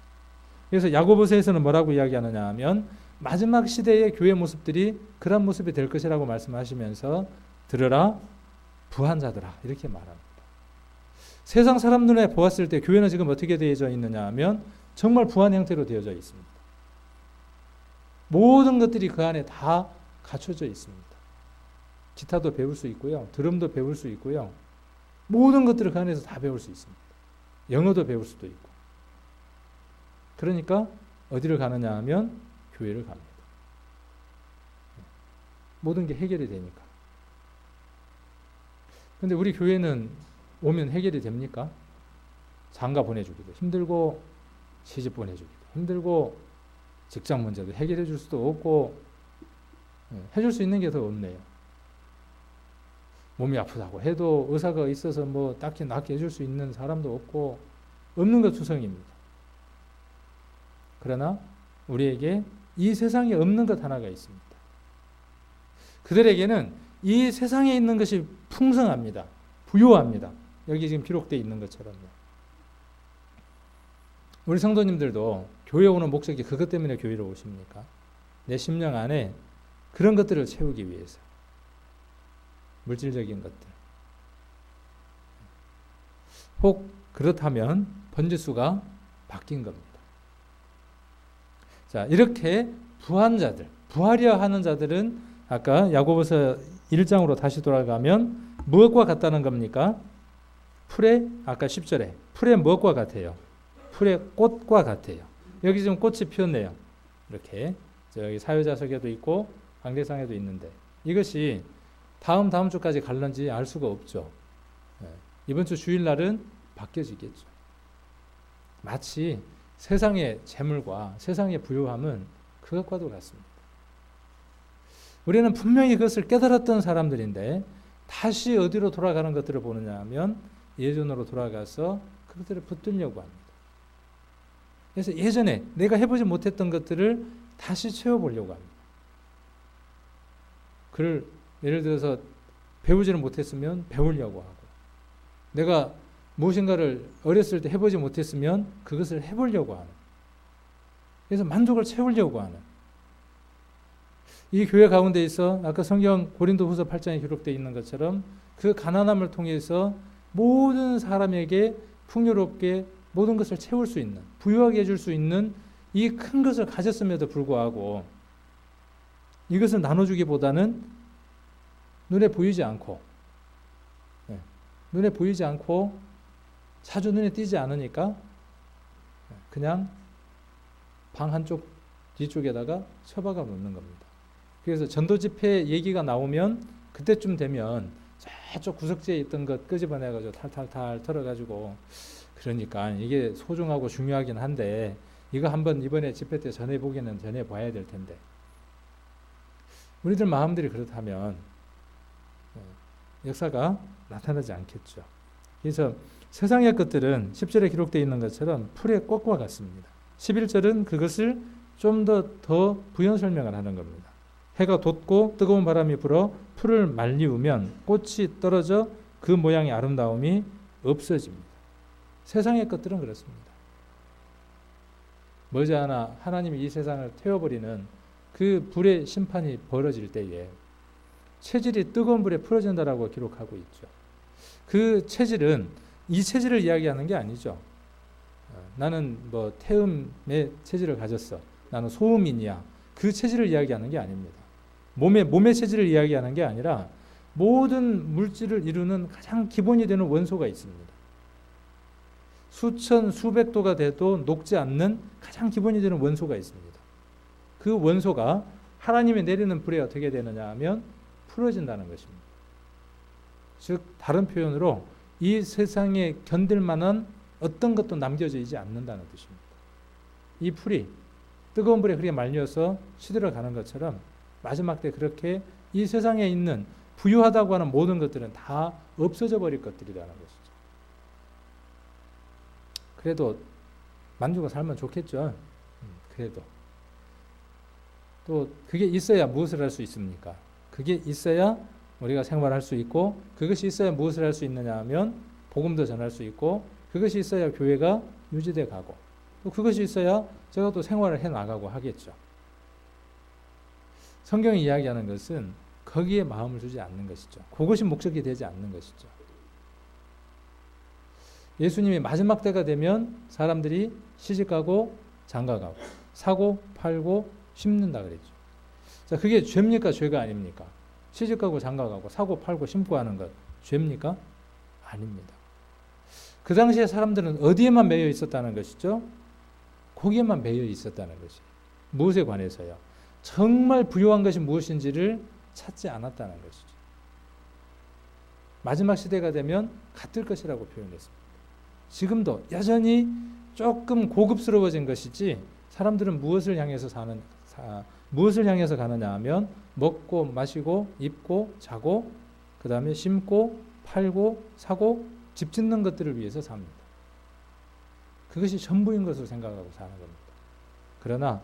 그래서 야고보서에서는 뭐라고 이야기하느냐 하면 마지막 시대의 교회 모습들이 그런 모습이 될 것이라고 말씀하시면서 들으라 부한 자들아, 이렇게 말합니다. 세상 사람 눈에 보았을 때 교회는 지금 어떻게 되어져 있느냐 하면 정말 부한 형태로 되어져 있습니다. 모든 것들이 그 안에 다 갖춰져 있습니다. 기타도 배울 수 있고요, 드럼도 배울 수 있고요, 모든 것들을 그 안에서 다 배울 수 있습니다. 영어도 배울 수도 있고. 그러니까 어디를 가느냐 하면 교회를 갑니다. 모든 게 해결이 되니까. 근데 우리 교회는 오면 해결이 됩니까? 장가 보내주기도 힘들고, 시집 보내주기도 힘들고, 직장 문제도 해결해 줄 수도 없고, 해줄 수 있는 게 더 없네요. 몸이 아프다고 해도 의사가 있어서 뭐 딱히 낫게 해줄 수 있는 사람도 없고, 없는 것 투성입니다. 그러나 우리에게 이 세상에 없는 것 하나가 있습니다. 그들에게는 이 세상에 있는 것이 풍성합니다. 부요합니다. 여기 지금 기록되어 있는 것처럼요. 우리 성도님들도 교회 오는 목적이 그것 때문에 교회로 오십니까? 내 심령 안에 그런 것들을 채우기 위해서. 물질적인 것들. 혹 그렇다면 번지수가 바뀐 겁니다. 자, 이렇게 부한 자들, 부하려 하는 자들은 아까 야고보서 1장으로 다시 돌아가면 무엇과 같다는 겁니까? 풀의, 아까 10절에 풀의 무엇과 같아요? 풀의 꽃과 같아요. 여기 지금 꽃이 피었네요. 이렇게 저기 사회자석에도 있고 강대상에도 있는데, 이것이 다음 주까지 갈는지 알 수가 없죠. 이번 주 주일날은 바뀌어지겠죠. 마치 세상의 재물과 세상의 부요함은 그것과도 같습니다. 우리는 분명히 그것을 깨달았던 사람들인데 다시 어디로 돌아가는 것들을 보느냐 하면 예전으로 돌아가서 그것들을 붙들려고 합니다. 그래서 예전에 내가 해보지 못했던 것들을 다시 채워보려고 합니다. 그를 예를 들어서 배우지를 못했으면 배우려고 하고, 내가 무엇인가를 어렸을 때 해보지 못했으면 그것을 해보려고 하는, 그래서 만족을 채우려고 하는, 이 교회 가운데 있어 아까 성경 고린도후서 8장에 기록되어 있는 것처럼 그 가난함을 통해서 모든 사람에게 풍요롭게 모든 것을 채울 수 있는, 부유하게 해줄 수 있는 이 큰 것을 가졌음에도 불구하고 이것을 나눠주기보다는 눈에 보이지 않고 눈에 보이지 않고 자주 눈에 띄지 않으니까 그냥 방 한쪽 뒤쪽에다가 처박아 놓는 겁니다. 그래서 전도 집회 얘기가 나오면 그때쯤 되면 저쪽 구석지에 있던 것 끄집어내가지고 탈탈탈 털어가지고, 그러니까 이게 소중하고 중요하긴 한데 이거 한번 이번에 집회 때 전해보기는 전해봐야 될 텐데, 우리들 마음들이 그렇다면 역사가 나타나지 않겠죠. 그래서 세상의 것들은 10절에 기록되어 있는 것처럼 풀의 꽃과 같습니다. 11절은 그것을 좀 더 부연 설명을 하는 겁니다. 해가 돋고 뜨거운 바람이 불어 풀을 말리우면 꽃이 떨어져 그 모양의 아름다움이 없어집니다. 세상의 것들은 그렇습니다. 머지않아 하나님이 이 세상을 태워버리는 그 불의 심판이 벌어질 때에 체질이 뜨거운 불에 풀어진다라고 기록하고 있죠. 그 체질은 이 체질을 이야기하는 게 아니죠. 나는 뭐 태음의 체질을 가졌어, 나는 소음인이야, 그 체질을 이야기하는 게 아닙니다. 몸의 체질을 이야기하는 게 아니라 모든 물질을 이루는 가장 기본이 되는 원소가 있습니다. 수천 수백 도가 돼도 녹지 않는 가장 기본이 되는 원소가 있습니다. 그 원소가 하나님이 내리는 불에 어떻게 되느냐 하면 풀어진다는 것입니다. 즉 다른 표현으로 이 세상에 견딜 만한 어떤 것도 남겨지지 않는다는 뜻입니다. 이 풀이 뜨거운 불에 그렇게 말려서 시들어가는 것처럼 마지막 때 그렇게 이 세상에 있는 부유하다고 하는 모든 것들은 다 없어져 버릴 것들이라는 것이죠. 그래도 만주가 살면 좋겠죠. 그래도 또 그게 있어야 무엇을 할 수 있습니까? 그게 있어야 우리가 생활할 수 있고, 그것이 있어야 무엇을 할 수 있느냐 하면 복음도 전할 수 있고, 그것이 있어야 교회가 유지돼 가고, 또 그것이 있어야 제가 또 생활을 해 나가고 하겠죠. 성경이 이야기하는 것은 거기에 마음을 두지 않는 것이죠. 그것이 목적이 되지 않는 것이죠. 예수님이 마지막 때가 되면 사람들이 시집가고 장가가고 사고 팔고 심는다 그랬죠. 자, 그게 죄입니까? 죄가 아닙니까? 시집가고 장가가고 사고 팔고 심고 하는 것 죄입니까? 아닙니다. 그 당시에 사람들은 어디에만 매여 있었다는 것이죠? 거기에만 매여 있었다는 것이. 무엇에 관해서요? 정말 부유한 것이 무엇인지를 찾지 않았다는 것이죠. 마지막 시대가 되면 같을 것이라고 표현했습니다. 지금도 여전히 조금 고급스러워진 것이지, 사람들은 무엇을 향해서 가느냐 하면 먹고 마시고 입고 자고 그 다음에 심고 팔고 사고 집 짓는 것들을 위해서 삽니다. 그것이 전부인 것으로 생각하고 사는 겁니다. 그러나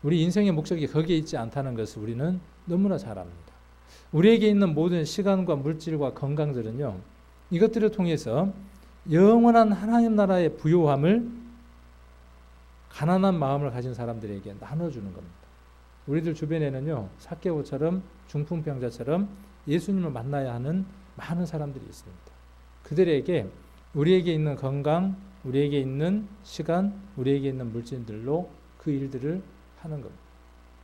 우리 인생의 목적이 거기에 있지 않다는 것을 우리는 너무나 잘 압니다. 우리에게 있는 모든 시간과 물질과 건강들은요, 이것들을 통해서 영원한 하나님 나라의 부요함을 가난한 마음을 가진 사람들에게 나눠주는 겁니다. 우리들 주변에는요, 삭개오처럼 중풍병자처럼 예수님을 만나야 하는 많은 사람들이 있습니다. 그들에게 우리에게 있는 건강, 우리에게 있는 시간, 우리에게 있는 물질들로 그 일들을 하는 겁니다.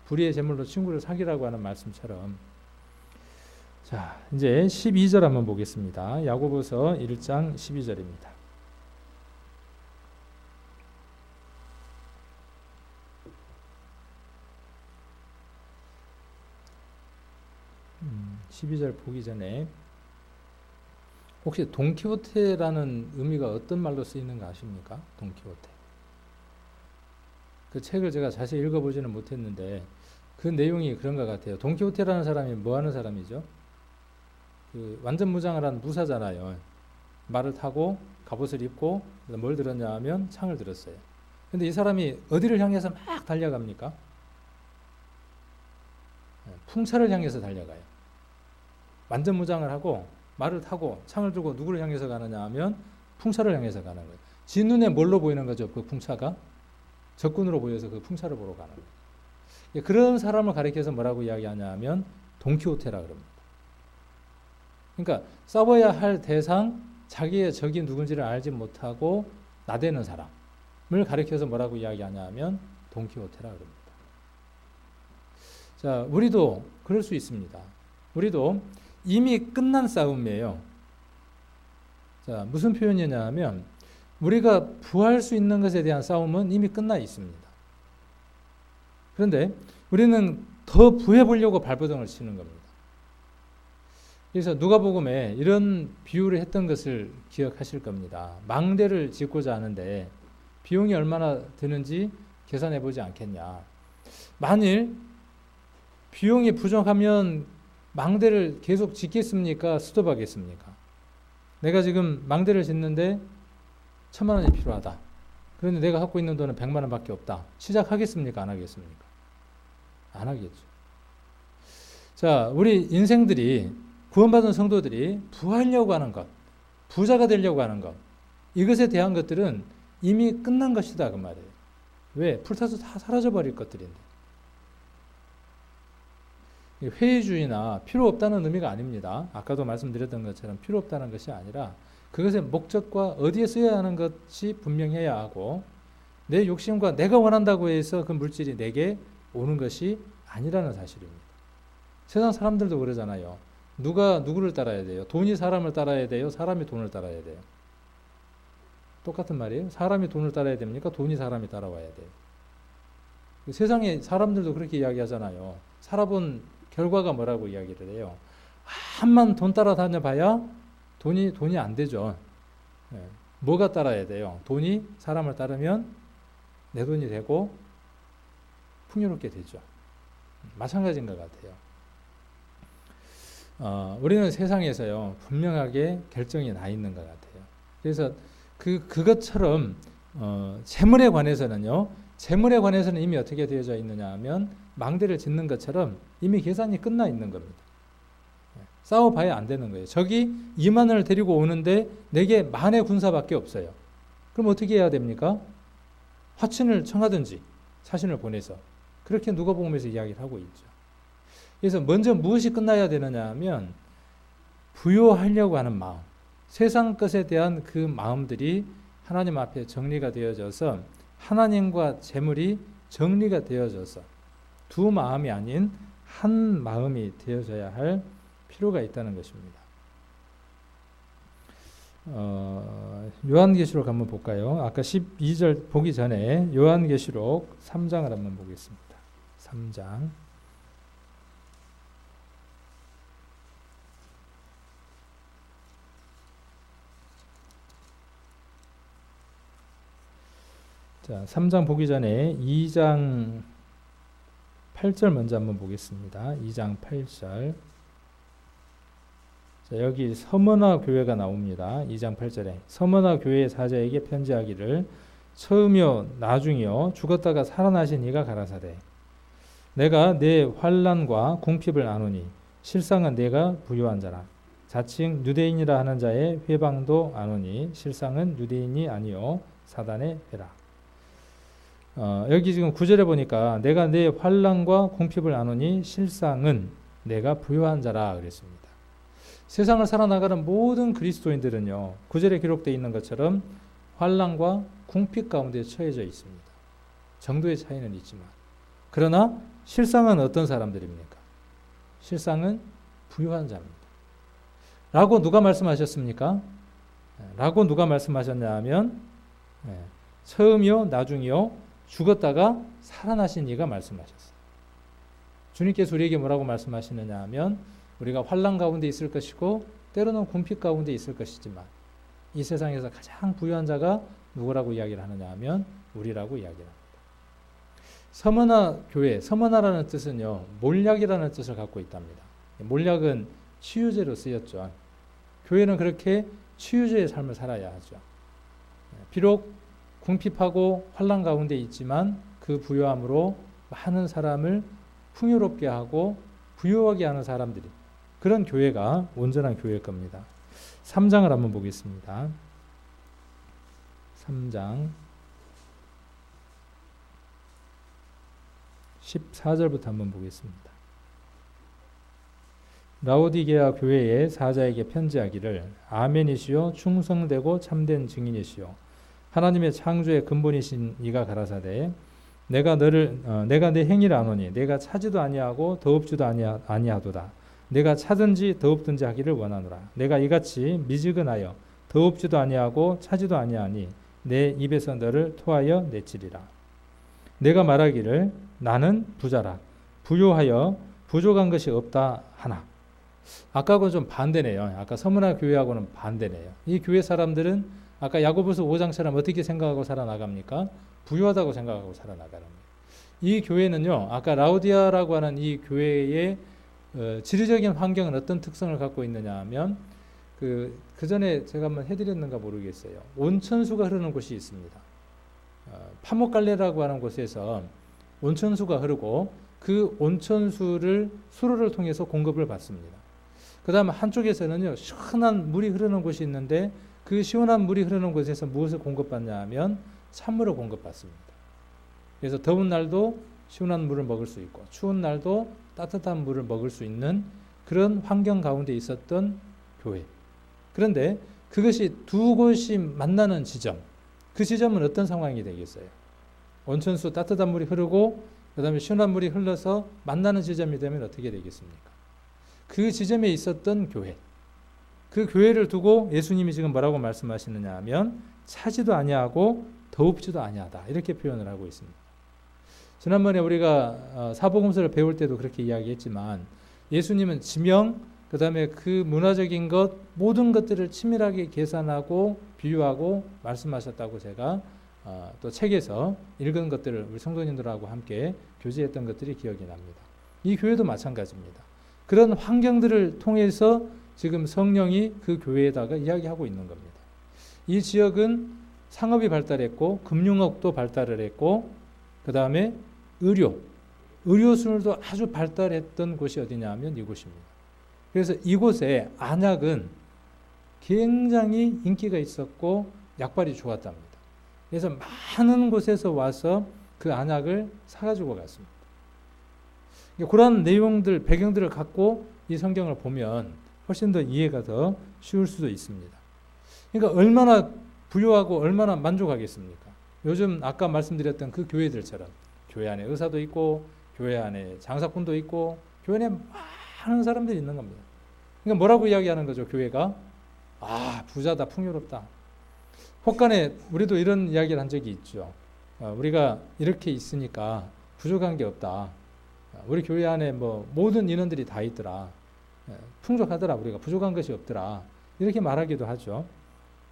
불의의 제물로 친구를 사귀라고 하는 말씀처럼. 자, 이제 12절 한번 보겠습니다. 야고보서 1장 12절입니다. 음, 12절 보기 전에 혹시 돈키호테라는 의미가 어떤 말로 쓰이는가 아십니까? 돈키호테. 그 책을 제가 자세히 읽어보지는 못했는데 그 내용이 그런 것 같아요. 돈키호테라는 사람이 뭐 하는 사람이죠? 그 완전 무장을 한 무사잖아요. 말을 타고 갑옷을 입고 뭘 들었냐 하면 창을 들었어요. 근데 이 사람이 어디를 향해서 막 달려갑니까? 풍차를 향해서 달려가요. 완전 무장을 하고 말을 타고 창을 들고 누구를 향해서 가느냐 하면 풍차를 향해서 가는 거예요. 지 눈에 뭘로 보이는 거죠? 그 풍차가 적군으로 보여서 그 풍차를 보러 가는 거예요. 그런 사람을 가리켜서 뭐라고 이야기하냐 하면 돈키호테라 그럽니다. 그러니까 싸워야 할 대상, 자기의 적이 누군지를 알지 못하고 나대는 사람을 가리켜서 뭐라고 이야기하냐 하면 돈키호테라 그럽니다. 자, 우리도 그럴 수 있습니다. 우리도 이미 끝난 싸움이에요. 자, 무슨 표현이냐 하면 우리가 부할 수 있는 것에 대한 싸움은 이미 끝나 있습니다. 그런데 우리는 더 부해 보려고 발버둥을 치는 겁니다. 그래서 누가복음에 이런 비유를 했던 것을 기억하실 겁니다. 망대를 짓고자 하는데 비용이 얼마나 드는지 계산해 보지 않겠냐. 만일 비용이 부족하면 망대를 계속 짓겠습니까? 스톱하겠습니까? 내가 지금 망대를 짓는데 1,000만 원이 필요하다. 그런데 내가 갖고 있는 돈은 100만 원밖에 없다. 시작하겠습니까? 안 하겠습니까? 안 하겠죠. 자, 우리 인생들이 구원받은 성도들이 부하려고 하는 것, 부자가 되려고 하는 것, 이것에 대한 것들은 이미 끝난 것이다 그 말이에요. 왜? 불타서 다 사라져버릴 것들인데. 회의주의나 필요 없다는 의미가 아닙니다. 아까도 말씀드렸던 것처럼 필요 없다는 것이 아니라 그것의 목적과 어디에 써야 하는 것이 분명해야 하고 내 욕심과 내가 원한다고 해서 그 물질이 내게 오는 것이 아니라는 사실입니다. 세상 사람들도 그러잖아요. 누가 누구를 따라야 돼요? 돈이 사람을 따라야 돼요? 사람이 돈을 따라야 돼요? 똑같은 말이에요. 사람이 돈을 따라야 됩니까? 돈이 사람이 따라와야 돼요. 세상에 사람들도 그렇게 이야기하잖아요. 살아본 결과가 뭐라고 이야기를 해요? 한만 돈 따라다녀 봐야 돈이 안 되죠. 뭐가 따라야 돼요? 돈이 사람을 따르면 내 돈이 되고 풍요롭게 되죠. 마찬가지인 것 같아요. 우리는 세상에서요 분명하게 결정이 나 있는 것 같아요. 그래서 그것처럼 재물에 관해서는요, 재물에 관해서는 이미 어떻게 되어져 있느냐 하면 망대를 짓는 것처럼 이미 계산이 끝나 있는 겁니다. 싸워봐야 안 되는 거예요. 적이 2만 원을 데리고 오는데 내게 만의 군사밖에 없어요. 그럼 어떻게 해야 됩니까? 화친을 청하든지 사신을 보내서 그렇게 누가복음에서 이야기를 하고 있죠. 그래서 먼저 무엇이 끝나야 되느냐 하면 부요하려고 하는 마음, 세상 것에 대한 그 마음들이 하나님 앞에 정리가 되어져서 하나님과 재물이 정리가 되어져서 두 마음이 아닌 한 마음이 되어져야 할 필요가 있다는 것입니다. 요한계시록 한번 볼까요? 아까 12절 보기 전에 요한계시록 3장을 한번 보겠습니다. 3장. 자, 3장 보기 전에 2장 8절 먼저 한번 보겠습니다. 2장 8절. 자, 여기 서머나 교회가 나옵니다. 2장 8절에 서머나 교회 사자에게 편지하기를 처음이요 나중이요 죽었다가 살아나신 이가 가라사대 내가 내 환난과 궁핍을 아노니 실상은 내가 부유한 자라 자칭 유대인이라 하는 자의 회방도 아노니 실상은 유대인이 아니요 사단의 회라. 여기 지금 9절에 보니까 내가 내 환난과 궁핍을 아노니 실상은 내가 부유한 자라 그랬습니다. 세상을 살아나가는 모든 그리스도인들은요 9절에 기록되어 있는 것처럼 환난과 궁핍 가운데 처해져 있습니다. 정도의 차이는 있지만 그러나 실상은 어떤 사람들입니까? 실상은 부유한 자입니다. 라고 누가 말씀하셨습니까? 라고 누가 말씀하셨냐 하면 처음이요 나중이요 죽었다가 살아나신 이가 말씀하셨어요. 주님께서 우리에게 뭐라고 말씀하시느냐 하면 우리가 환난 가운데 있을 것이고 때로는 궁핍 가운데 있을 것이지만 이 세상에서 가장 부유한 자가 누구라고 이야기를 하느냐 하면 우리라고 이야기를 합니다. 서머나 교회, 서머나라는 뜻은요 몰약이라는 뜻을 갖고 있답니다. 몰약은 치유제로 쓰였죠. 교회는 그렇게 치유제의 삶을 살아야 하죠. 비록 궁핍하고 환난 가운데 있지만 그 부유함으로 많은 사람을 풍요롭게 하고 부유하게 하는 사람들이 그런 교회가 온전한 교회일 겁니다. 3장을 한번 보겠습니다. 3장 14절부터 한번 보겠습니다. 라오디게아 교회의 사자에게 편지하기를 아멘이시요 충성되고 참된 증인이시요 하나님의 창조의 근본이신 이가 가라사대 내가 내 행위를 아노니 내가 차지도 아니하고 더럽지도 아니하도다. 내가 차든지 더럽든지 하기를 원하노라. 내가 이같이 미지근하여 더럽지도 아니하고 차지도 아니하니 내 입에서 너를 토하여 내치리라. 내가 말하기를 나는 부자라 부요하여 부족한 것이 없다 하나. 아까하고는 좀 반대네요. 아까 서문화 교회하고는 반대네요. 이 교회 사람들은 아까 야고보서 5장처럼 어떻게 생각하고 살아나갑니까? 부유하다고 생각하고 살아나가는 거예요. 이 교회는요, 아까 라우디아라고 하는 이 교회의 지리적인 환경은 어떤 특성을 갖고 있느냐 하면 그 전에 제가 한번 해드렸는가 모르겠어요. 온천수가 흐르는 곳이 있습니다. 파목갈레라고 하는 곳에서 온천수가 흐르고 그 온천수를 수로를 통해서 공급을 받습니다. 그 다음 한쪽에서는요, 시원한 물이 흐르는 곳이 있는데 그 시원한 물이 흐르는 곳에서 무엇을 공급받냐 하면 찬물을 공급받습니다. 그래서 더운 날도 시원한 물을 먹을 수 있고 추운 날도 따뜻한 물을 먹을 수 있는 그런 환경 가운데 있었던 교회. 그런데 그것이 두 곳이 만나는 지점, 그 지점은 어떤 상황이 되겠어요? 온천수 따뜻한 물이 흐르고 그 다음에 시원한 물이 흘러서 만나는 지점이 되면 어떻게 되겠습니까? 그 지점에 있었던 교회, 그 교회를 두고 예수님이 지금 뭐라고 말씀하시느냐 하면 차지도 아니하고 더웁지도 아니하다 이렇게 표현을 하고 있습니다. 지난번에 우리가 사복음서를 배울 때도 그렇게 이야기했지만 예수님은 지명, 그 다음에 그 문화적인 것 모든 것들을 치밀하게 계산하고 비유하고 말씀하셨다고 제가 또 책에서 읽은 것들을 우리 성도님들하고 함께 교제했던 것들이 기억이 납니다. 이 교회도 마찬가지입니다. 그런 환경들을 통해서 지금 성령이 그 교회에다가 이야기하고 있는 겁니다. 이 지역은 상업이 발달했고 금융업도 발달을 했고 그 다음에 의료술도 아주 발달했던 곳이 어디냐 하면 이곳입니다. 그래서 이곳에 안약은 굉장히 인기가 있었고 약발이 좋았답니다. 그래서 많은 곳에서 와서 그 안약을 사가지고 갔습니다. 그런 내용들, 배경들을 갖고 이 성경을 보면 훨씬 더 이해가 더 쉬울 수도 있습니다. 그러니까 얼마나 부유하고 얼마나 만족하겠습니까? 요즘 아까 말씀드렸던 그 교회들처럼 교회 안에 의사도 있고 교회 안에 장사꾼도 있고 교회 안에 많은 사람들이 있는 겁니다. 그러니까 뭐라고 이야기하는 거죠? 교회가 부자다, 풍요롭다. 혹간에 우리도 이런 이야기를 한 적이 있죠. 우리가 이렇게 있으니까 부족한 게 없다. 우리 교회 안에 뭐 모든 인원들이 다 있더라. 풍족하더라. 우리가 부족한 것이 없더라. 이렇게 말하기도 하죠.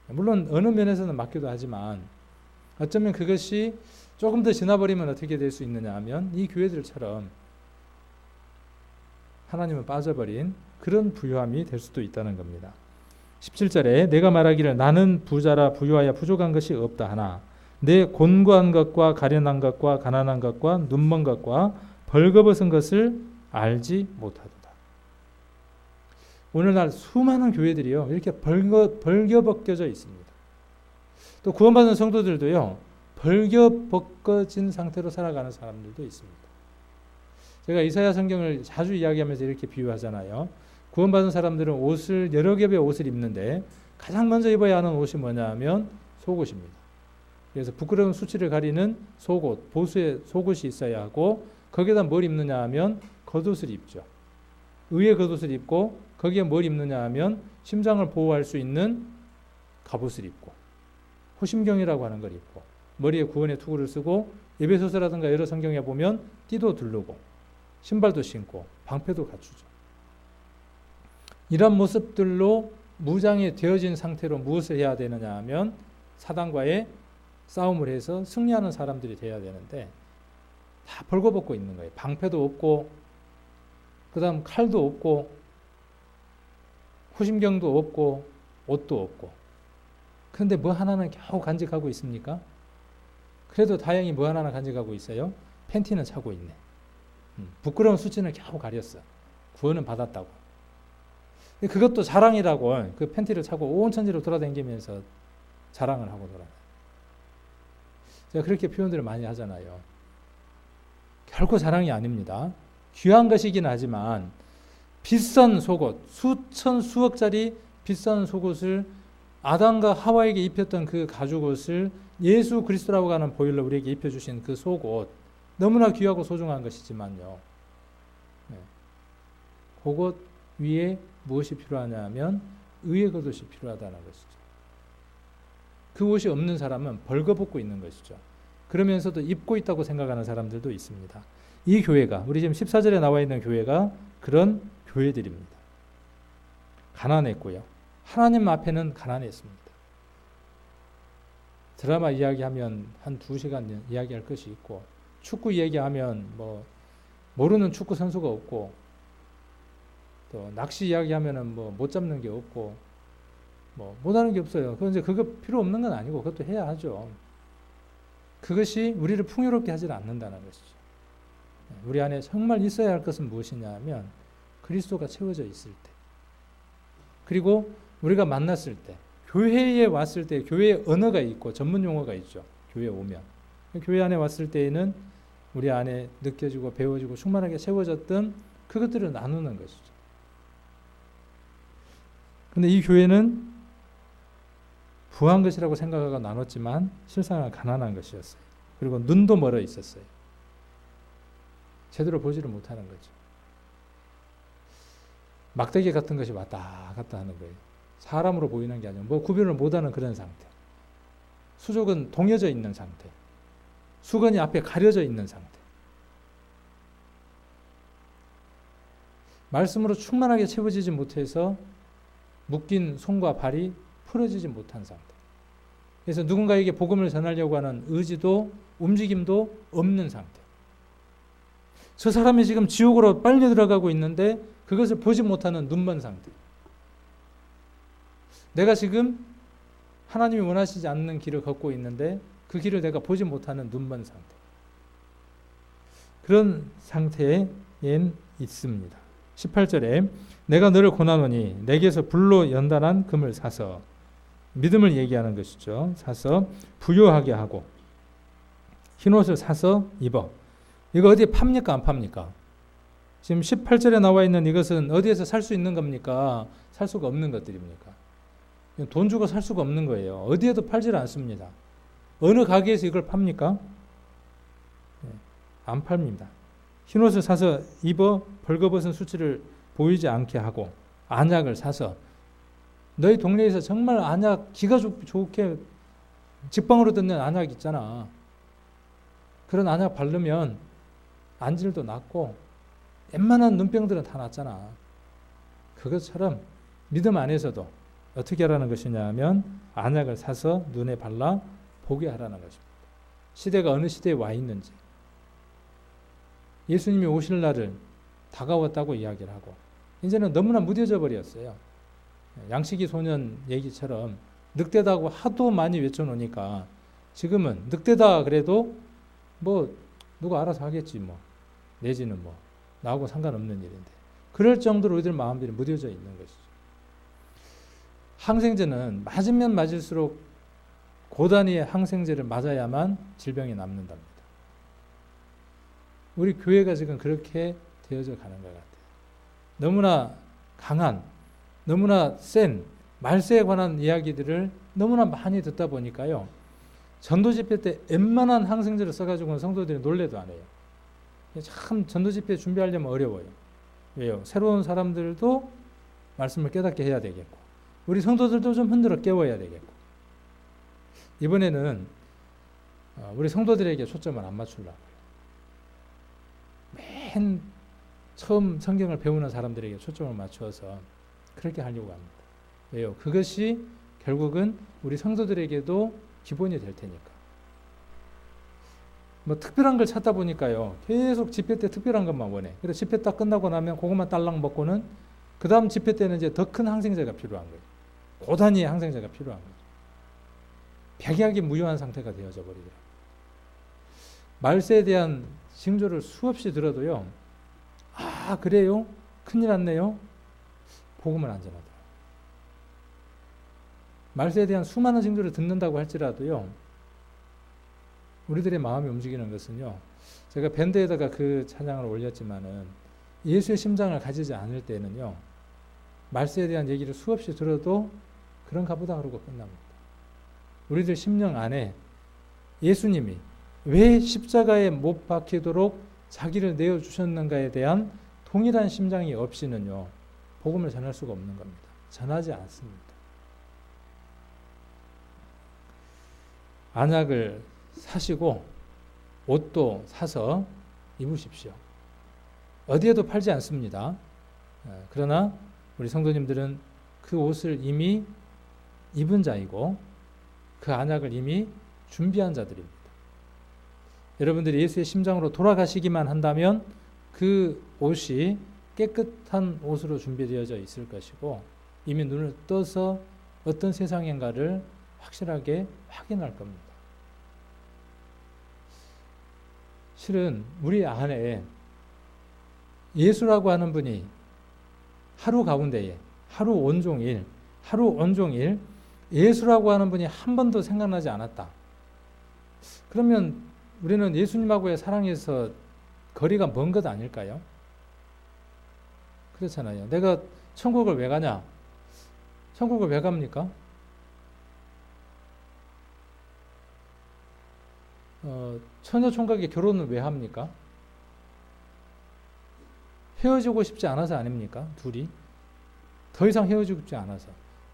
물론 어느 면에서는 맞기도 하지만 어쩌면 그것이 조금 더 지나버리면 어떻게 될 수 있느냐 하면 이 교회들처럼 하나님은 빠져버린 그런 부유함이 될 수도 있다는 겁니다. 17절에 내가 말하기를 나는 부자라 부유하여 부족한 것이 없다 하나 내 곤고한 것과 가련한 것과 가난한 것과 눈먼 것과 벌거벗은 것을 알지 못하도다. 오늘날 수많은 교회들이요 이렇게 벌겨벗겨져 있습니다. 또 구원받은 성도들도요 벌겨벗겨진 상태로 살아가는 사람들도 있습니다. 제가 이사야 성경을 자주 이야기하면서 이렇게 비유하잖아요. 구원받은 사람들은 옷을 여러 겹의 옷을 입는데 가장 먼저 입어야 하는 옷이 뭐냐 하면 속옷입니다. 그래서 부끄러운 수치를 가리는 속옷, 보수의 속옷이 있어야 하고 거기에다 뭘 입느냐 하면 겉옷을 입죠. 의의 겉옷을 입고 거기에 뭘 입느냐 하면 심장을 보호할 수 있는 갑옷을 입고 호심경이라고 하는 걸 입고 머리에 구원의 투구를 쓰고 에베소서라든가 여러 성경에 보면 띠도 두르고 신발도 신고 방패도 갖추죠. 이런 모습들로 무장이 되어진 상태로 무엇을 해야 되느냐 하면 사단과의 싸움을 해서 승리하는 사람들이 돼야 되는데 다 벌거벗고 있는 거예요. 방패도 없고 그 다음 칼도 없고 호심경도 없고 옷도 없고 그런데 뭐 하나는 겨우 간직하고 있습니까? 그래도 다행히 뭐 하나는 간직하고 있어요. 팬티는 차고 있네. 부끄러운 수치는 겨우 가렸어. 구원은 받았다고. 그것도 자랑이라고 그 팬티를 차고 온 천지로 돌아다니면서 자랑을 하고 돌아다녀요. 제가 그렇게 표현들을 많이 하잖아요. 결코 자랑이 아닙니다. 귀한 것이긴 하지만 비싼 속옷, 수천 수억짜리 비싼 속옷을 아담과 하와에게 입혔던 그 가죽옷을 예수 그리스도라고 하는 보혈로 우리에게 입혀주신 그 속옷, 너무나 귀하고 소중한 것이지만요. 그것 위에 무엇이 필요하냐면 의의 겉옷이 필요하다는 것이죠. 그 옷이 없는 사람은 벌거벗고 있는 것이죠. 그러면서도 입고 있다고 생각하는 사람들도 있습니다. 이 교회가, 우리 지금 14절에 나와 있는 교회가 그런 교회들입니다. 가난했고요. 하나님 앞에는 가난했습니다. 드라마 이야기하면 한 2시간 이야기할 것이 있고, 축구 이야기하면 모르는 축구 선수가 없고, 또 낚시 이야기하면은 못 잡는 게 없고, 못하는 게 없어요. 그건 이제 그거 필요 없는 건 아니고 그것도 해야 하죠. 그것이 우리를 풍요롭게 하지 않는다는 것이죠. 우리 안에 정말 있어야 할 것은 무엇이냐 하면 그리스도가 채워져 있을 때, 그리고 우리가 만났을 때, 교회에 왔을 때 교회의 언어가 있고 전문 용어가 있죠. 교회에 오면. 교회 안에 왔을 때에는 우리 안에 느껴지고 배워지고 충만하게 채워졌던 그것들을 나누는 것이죠. 근데 이 교회는 부한 것이라고 생각하고 나눴지만 실상은 가난한 것이었어요. 그리고 눈도 멀어 있었어요. 제대로 보지를 못하는 거죠. 막대기 같은 것이 왔다 갔다 하는 거예요. 사람으로 보이는 게 아니고 구별을 못하는 그런 상태. 수족은 동여져 있는 상태. 수건이 앞에 가려져 있는 상태. 말씀으로 충만하게 채워지지 못해서 묶인 손과 발이 풀어지지 못한 상태. 그래서 누군가에게 복음을 전하려고 하는 의지도 움직임도 없는 상태. 저 사람이 지금 지옥으로 빨려 들어가고 있는데 그것을 보지 못하는 눈먼 상태. 내가 지금 하나님이 원하시지 않는 길을 걷고 있는데 그 길을 내가 보지 못하는 눈먼 상태. 그런 상태에 있습니다. 18절에 내가 너를 권하노니 내게서 불로 연단한 금을 사서, 믿음을 얘기하는 것이죠. 사서 부요하게 하고 흰옷을 사서 입어. 이거 어디에 팝니까? 안 팝니까? 지금 18절에 나와 있는 이것은 어디에서 살 수 있는 겁니까? 살 수가 없는 것들입니까? 돈 주고 살 수가 없는 거예요. 어디에도 팔질 않습니다. 어느 가게에서 이걸 팝니까? 안 팝니다. 흰옷을 사서 입어 벌거벗은 수치를 보이지 않게 하고, 안약을 사서, 너희 동네에서 정말 안약 기가 좋게 직방으로 듣는 안약 있잖아. 그런 안약 바르면 안질도 낫고 웬만한 눈병들은 다 낫잖아. 그것처럼 믿음 안에서도 어떻게 하라는 것이냐 하면 안약을 사서 눈에 발라 보게 하라는 것입니다. 시대가 어느 시대에 와 있는지, 예수님이 오실 날을 다가왔다고 이야기를 하고, 이제는 너무나 무뎌져 버렸어요. 양치기 소년 얘기처럼 늑대다고 하도 많이 외쳐놓으니까 지금은 늑대다 그래도 누가 알아서 하겠지 내지는 나하고 상관없는 일인데, 그럴 정도로 우리들 마음들이 무뎌져 있는 것이죠. 항생제는 맞으면 맞을수록 고단위의 항생제를 맞아야만 질병이 남는답니다. 우리 교회가 지금 그렇게 되어져 가는 것 같아요. 너무나 강한, 너무나 센 말세에 관한 이야기들을 너무나 많이 듣다 보니까요, 전도 집회 때 웬만한 항생제를 써가지고는 성도들이 놀래도 안 해요. 참 전도 집회 준비하려면 어려워요. 왜요? 새로운 사람들도 말씀을 깨닫게 해야 되겠고, 우리 성도들도 좀 흔들어 깨워야 되겠고, 이번에는 우리 성도들에게 초점을 안 맞추려고요. 맨 처음 성경을 배우는 사람들에게 초점을 맞추어서 그렇게 하려고 합니다. 왜요? 그것이 결국은 우리 성도들에게도 기본이 될 테니까. 특별한 걸 찾다 보니까요, 계속 집회 때 특별한 것만 원해. 그래서 집회 딱 끝나고 나면 그것만 딸랑 먹고는 그 다음 집회 때는 이제 더 큰 항생제가 필요한 거예요. 고단위의 항생제가 필요한 거죠. 백약이 무효한 상태가 되어져 버리더라고요. 말세에 대한 징조를 수없이 들어도요, 아 그래요? 큰일 났네요? 복음을 안 전하더라고요. 말세에 대한 수많은 징조를 듣는다고 할지라도요, 우리들의 마음이 움직이는 것은요, 제가 밴드에다가 그 찬양을 올렸지만은 예수의 심장을 가지지 않을 때는요, 말세에 대한 얘기를 수없이 들어도 그런가 보다 그러고 끝납니다. 우리들 심령 안에 예수님이 왜 십자가에 못 박히도록 자기를 내어주셨는가에 대한 동일한 심장이 없이는요, 복음을 전할 수가 없는 겁니다. 전하지 않습니다. 안약을 사시고 옷도 사서 입으십시오. 어디에도 팔지 않습니다. 그러나 우리 성도님들은 그 옷을 이미 입은 자이고 그 안약을 이미 준비한 자들입니다. 여러분들이 예수의 심장으로 돌아가시기만 한다면 그 옷이 깨끗한 옷으로 준비되어져 있을 것이고 이미 눈을 떠서 어떤 세상인가를 확실하게 확인할 겁니다. 실은 우리 안에 예수라고 하는 분이 하루 가운데에 하루 온종일 예수라고 하는 분이 한 번도 생각나지 않았다. 그러면 우리는 예수님하고의 사랑에서 거리가 먼 것 아닐까요? 그렇잖아요. 내가 천국을 왜 가냐? 천국을 왜 갑니까? 처녀 총각이 결혼을 왜 합니까? 헤어지고 싶지 않아서 아닙니까? 둘이 더 이상 헤어지고 싶지 않아서.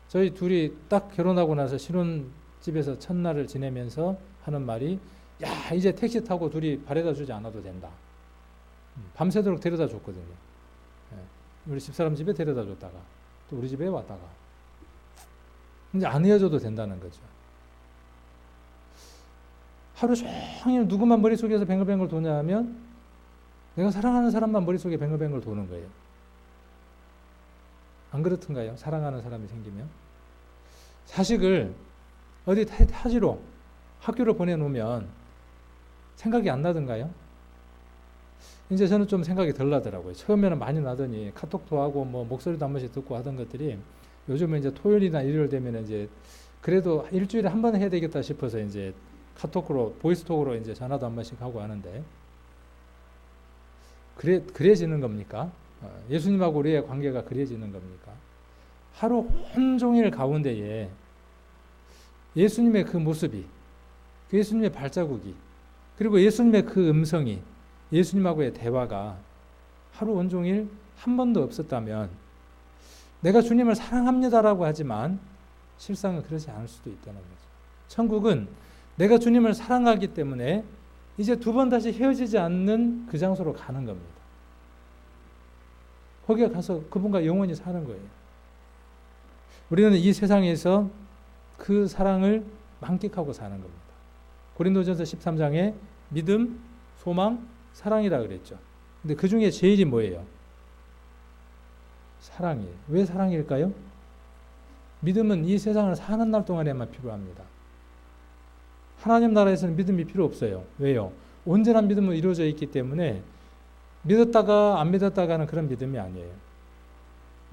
저희 둘이 딱 결혼하고 나서 신혼집에서 첫날을 지내면서 하는 말이, 야, 이제 택시 타고 둘이 바래다 주지 않아도 된다. 밤새도록 데려다 줬거든요. 우리 집사람 집에 데려다 줬다가 또 우리 집에 왔다가 이제 안 헤어져도 된다는 거죠. 하루 종일 누구만 머릿속에서 뱅글뱅글 도냐 하면 내가 사랑하는 사람만 머릿속에 뱅글뱅글 도는 거예요. 안 그렇던가요? 사랑하는 사람이 생기면 자식을 어디 타지로 학교를 보내놓으면 생각이 안 나던가요? 이제 저는 좀 생각이 덜 나더라고요. 처음에는 많이 나더니 카톡도 하고 뭐 목소리도 한 번씩 듣고 하던 것들이 요즘은 이제 토요일이나 일요일 되면 이제 그래도 일주일에 한 번 해야 되겠다 싶어서 이제 카톡으로 보이스톡으로 이제 전화도 한 번씩 하고 하는데 그래지는 겁니까? 예수님하고 우리의 관계가 그래지는 겁니까? 하루 온종일 가운데에 예수님의 그 모습이, 예수님의 발자국이, 그리고 예수님의 그 음성이, 예수님하고의 대화가 하루 온종일 한 번도 없었다면 내가 주님을 사랑합니다라고 하지만 실상은 그러지 않을 수도 있다는 거죠. 천국은 내가 주님을 사랑하기 때문에 이제 두 번 다시 헤어지지 않는 그 장소로 가는 겁니다. 거기에 가서 그분과 영원히 사는 거예요. 우리는 이 세상에서 그 사랑을 만끽하고 사는 겁니다. 고린도전서 13장에 믿음, 소망, 사랑이라 그랬죠. 근데 그 중에 제일이 뭐예요? 사랑이에요. 왜 사랑일까요? 믿음은 이 세상을 사는 날 동안에만 필요합니다. 하나님 나라에서는 믿음이 필요 없어요. 왜요? 온전한 믿음은 이루어져 있기 때문에 믿었다가 안 믿었다가는 그런 믿음이 아니에요.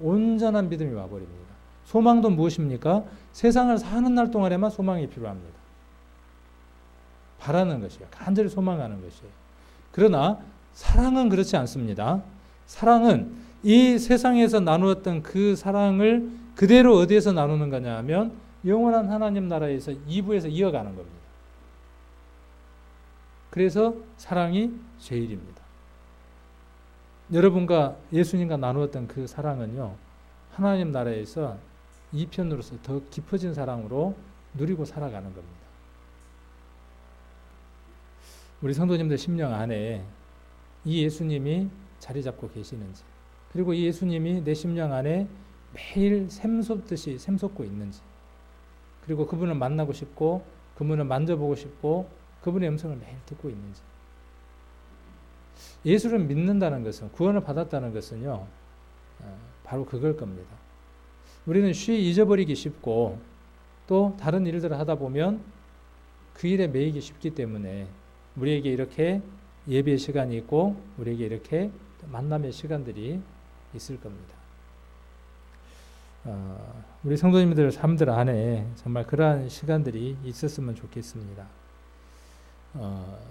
온전한 믿음이 와버립니다. 소망도 무엇입니까? 세상을 사는 날 동안에만 소망이 필요합니다. 바라는 것이에요. 간절히 소망하는 것이에요. 그러나 사랑은 그렇지 않습니다. 사랑은 이 세상에서 나누었던 그 사랑을 그대로 어디에서 나누는 거냐 하면 영원한 하나님 나라에서 2부에서 이어가는 겁니다. 그래서 사랑이 제일입니다. 여러분과 예수님과 나누었던 그 사랑은요, 하나님 나라에서 2편으로서 더 깊어진 사랑으로 누리고 살아가는 겁니다. 우리 성도님들 심령 안에 이 예수님이 자리 잡고 계시는지, 그리고 이 예수님이 내 심령 안에 매일 샘솟듯이 샘솟고 있는지, 그리고 그분을 만나고 싶고 그분을 만져보고 싶고 그분의 음성을 매일 듣고 있는지. 예수를 믿는다는 것은, 구원을 받았다는 것은요, 바로 그걸 겁니다. 우리는 쉬이 잊어버리기 쉽고 또 다른 일들을 하다 보면 그 일에 매이기 쉽기 때문에 우리에게 이렇게 예배의 시간이 있고 우리에게 이렇게 만남의 시간들이 있을 겁니다. 우리 성도님들 삶들 안에 정말 그러한 시간들이 있었으면 좋겠습니다.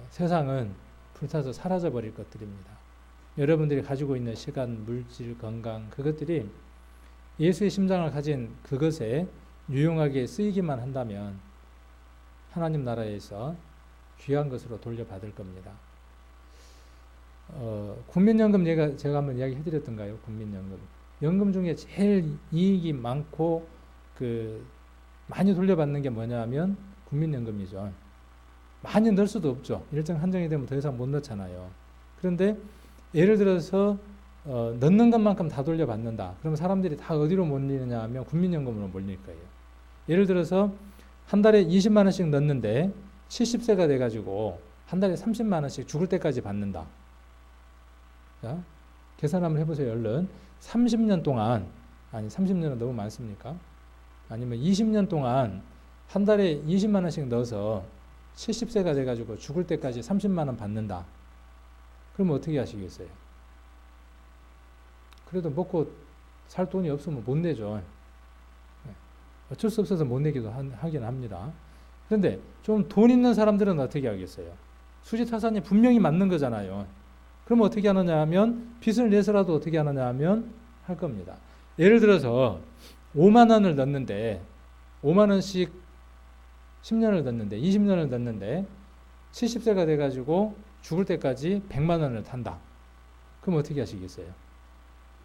세상은 불타서 사라져 버릴 것들입니다. 여러분들이 가지고 있는 시간, 물질, 건강, 그것들이 예수의 심장을 가진 그것에 유용하게 쓰이기만 한다면 하나님 나라에서 귀한 것으로 돌려받을 겁니다. 국민연금 제가 한번 이야기 해드렸던가요? 국민연금. 연금 중에 제일 이익이 많고 많이 돌려받는 게 뭐냐면 국민연금이죠. 많이 넣을 수도 없죠. 일정 한정이 되면 더 이상 못 넣잖아요. 그런데 예를 들어서 넣는 것만큼 다 돌려받는다. 그러면 사람들이 다 어디로 몰리느냐 하면 국민연금으로 몰릴 거예요. 예를 들어서 한 달에 20만 원씩 넣는데 70세가 돼가지고 한 달에 30만 원씩 죽을 때까지 받는다. 자, 계산 한번 해보세요. 얼른 30년 동안, 아니 30년은 너무 많습니까? 아니면 20년 동안 한 달에 20만 원씩 넣어서 70세가 돼가지고 죽을 때까지 30만 원 받는다. 그러면 어떻게 하시겠어요? 그래도 먹고 살 돈이 없으면 못 내죠. 어쩔 수 없어서 못 내기도 하긴 합니다. 그런데 좀 돈 있는 사람들은 어떻게 하겠어요? 수지타산이 분명히 맞는 거잖아요. 그러면 어떻게 하느냐 하면 빚을 내서라도 어떻게 하느냐 하면 할 겁니다. 예를 들어서 5만 원을 넣는데 5만 원씩 10년을 넣는데 20년을 넣는데 70세가 돼가지고 죽을 때까지 100만 원을 탄다. 그럼 어떻게 하시겠어요?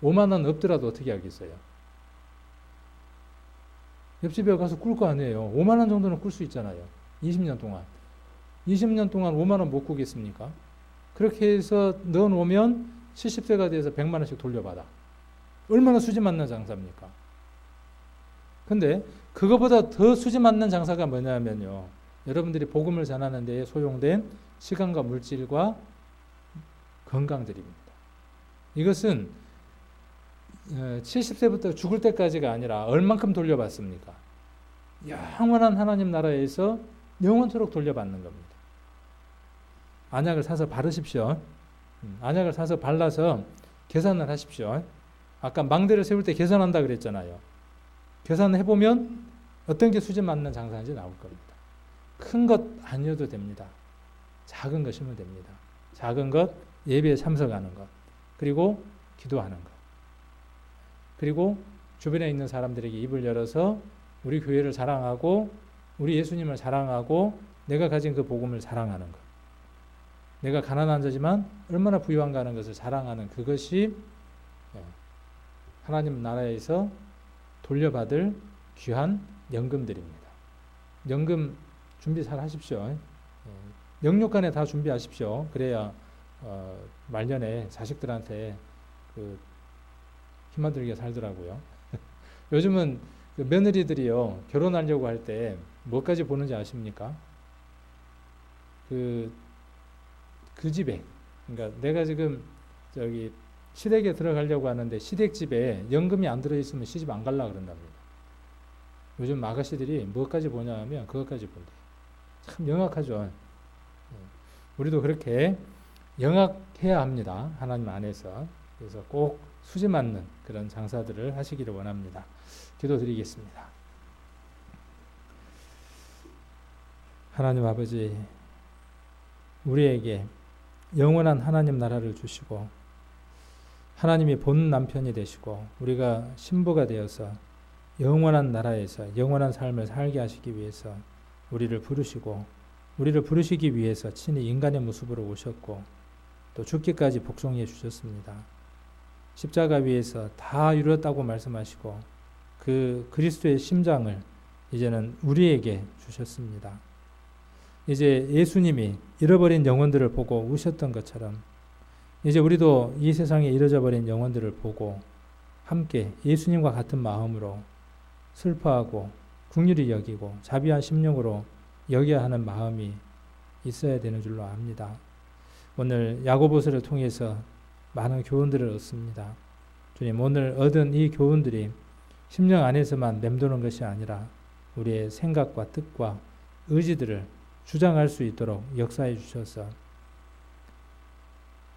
5만 원 없더라도 어떻게 하겠어요? 옆집에 가서 꿀 거 아니에요. 5만 원 정도는 꿀 수 있잖아요. 20년 동안. 20년 동안 5만 원 못 꾸겠습니까? 그렇게 해서 넣어놓으면 70세가 돼서 100만 원씩 돌려받아. 얼마나 수지 맞는 장사입니까? 근데 그거보다 더 수지 맞는 장사가 뭐냐면요. 여러분들이 복음을 전하는 데에 소용된 시간과 물질과 건강들입니다. 이것은 70세부터 죽을 때까지가 아니라 얼만큼 돌려받습니까? 영원한 하나님 나라에서 영원토록 돌려받는 겁니다. 안약을 사서 바르십시오. 안약을 사서 발라서 계산을 하십시오. 아까 망대를 세울 때 계산한다 그랬잖아요. 계산을 해보면 어떤 게 수지 맞는 장사인지 나올 겁니다. 큰 것 아니어도 됩니다. 작은 것이면 됩니다. 작은 것, 예배에 참석하는 것, 그리고 기도하는 것, 그리고 주변에 있는 사람들에게 입을 열어서 우리 교회를 자랑하고 우리 예수님을 자랑하고 내가 가진 그 복음을 자랑하는 것, 내가 가난한 자지만 얼마나 부유한가 하는 것을 자랑하는 그것이 하나님 나라에서 돌려받을 귀한 연금들입니다. 연금 준비 잘 하십시오. 영육간에 다 준비하십시오. 그래야 말년에 자식들한테 힘만 들게 살더라고요. 요즘은 며느리들이요 결혼하려고 할 때 뭐까지 보는지 아십니까? 그 집에, 그러니까 내가 지금 저기 시댁에 들어가려고 하는데 시댁집에 연금이 안 들어있으면 시집 안 갈라 그런답니다. 요즘 아가씨들이 뭐까지 보냐 하면 그것까지 본대요. 참 영악하죠. 우리도 그렇게 영악해야 합니다. 하나님 안에서. 그래서 꼭 수지 맞는 그런 장사들을 하시기를 원합니다. 기도드리겠습니다. 하나님 아버지, 우리에게 영원한 하나님 나라를 주시고 하나님이 본 남편이 되시고 우리가 신부가 되어서 영원한 나라에서 영원한 삶을 살게 하시기 위해서 우리를 부르시기 위해서 친히 인간의 모습으로 오셨고 또 죽기까지 복종해 주셨습니다. 십자가 위에서 다 이루었다고 말씀하시고 그 그리스도의 심장을 이제는 우리에게 주셨습니다. 이제 예수님이 잃어버린 영혼들을 보고 우셨던 것처럼 이제 우리도 이 세상에 잃어져버린 영혼들을 보고 함께 예수님과 같은 마음으로 슬퍼하고 긍휼히 여기고 자비한 심령으로 여겨야 하는 마음이 있어야 되는 줄로 압니다. 오늘 야고보서를 통해서 많은 교훈들을 얻습니다. 주님, 오늘 얻은 이 교훈들이 심령 안에서만 맴도는 것이 아니라 우리의 생각과 뜻과 의지들을 주장할 수 있도록 역사해 주셔서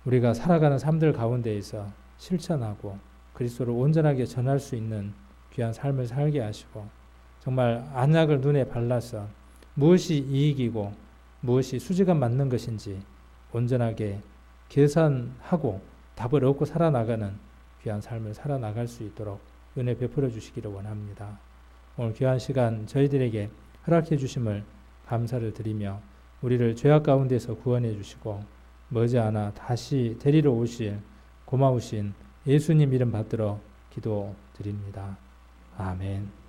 우리가 살아가는 삶들 가운데에서 실천하고 그리스도를 온전하게 전할 수 있는 귀한 삶을 살게 하시고 정말 안약을 눈에 발라서 무엇이 이익이고 무엇이 수지가 맞는 것인지 온전하게 계산하고 답을 얻고 살아나가는 귀한 삶을 살아나갈 수 있도록 은혜 베풀어 주시기를 원합니다. 오늘 귀한 시간 저희들에게 허락해 주심을 감사를 드리며 우리를 죄악 가운데서 구원해 주시고 머지않아 다시 데리러 오실 고마우신 예수님 이름 받들어 기도드립니다. 아멘.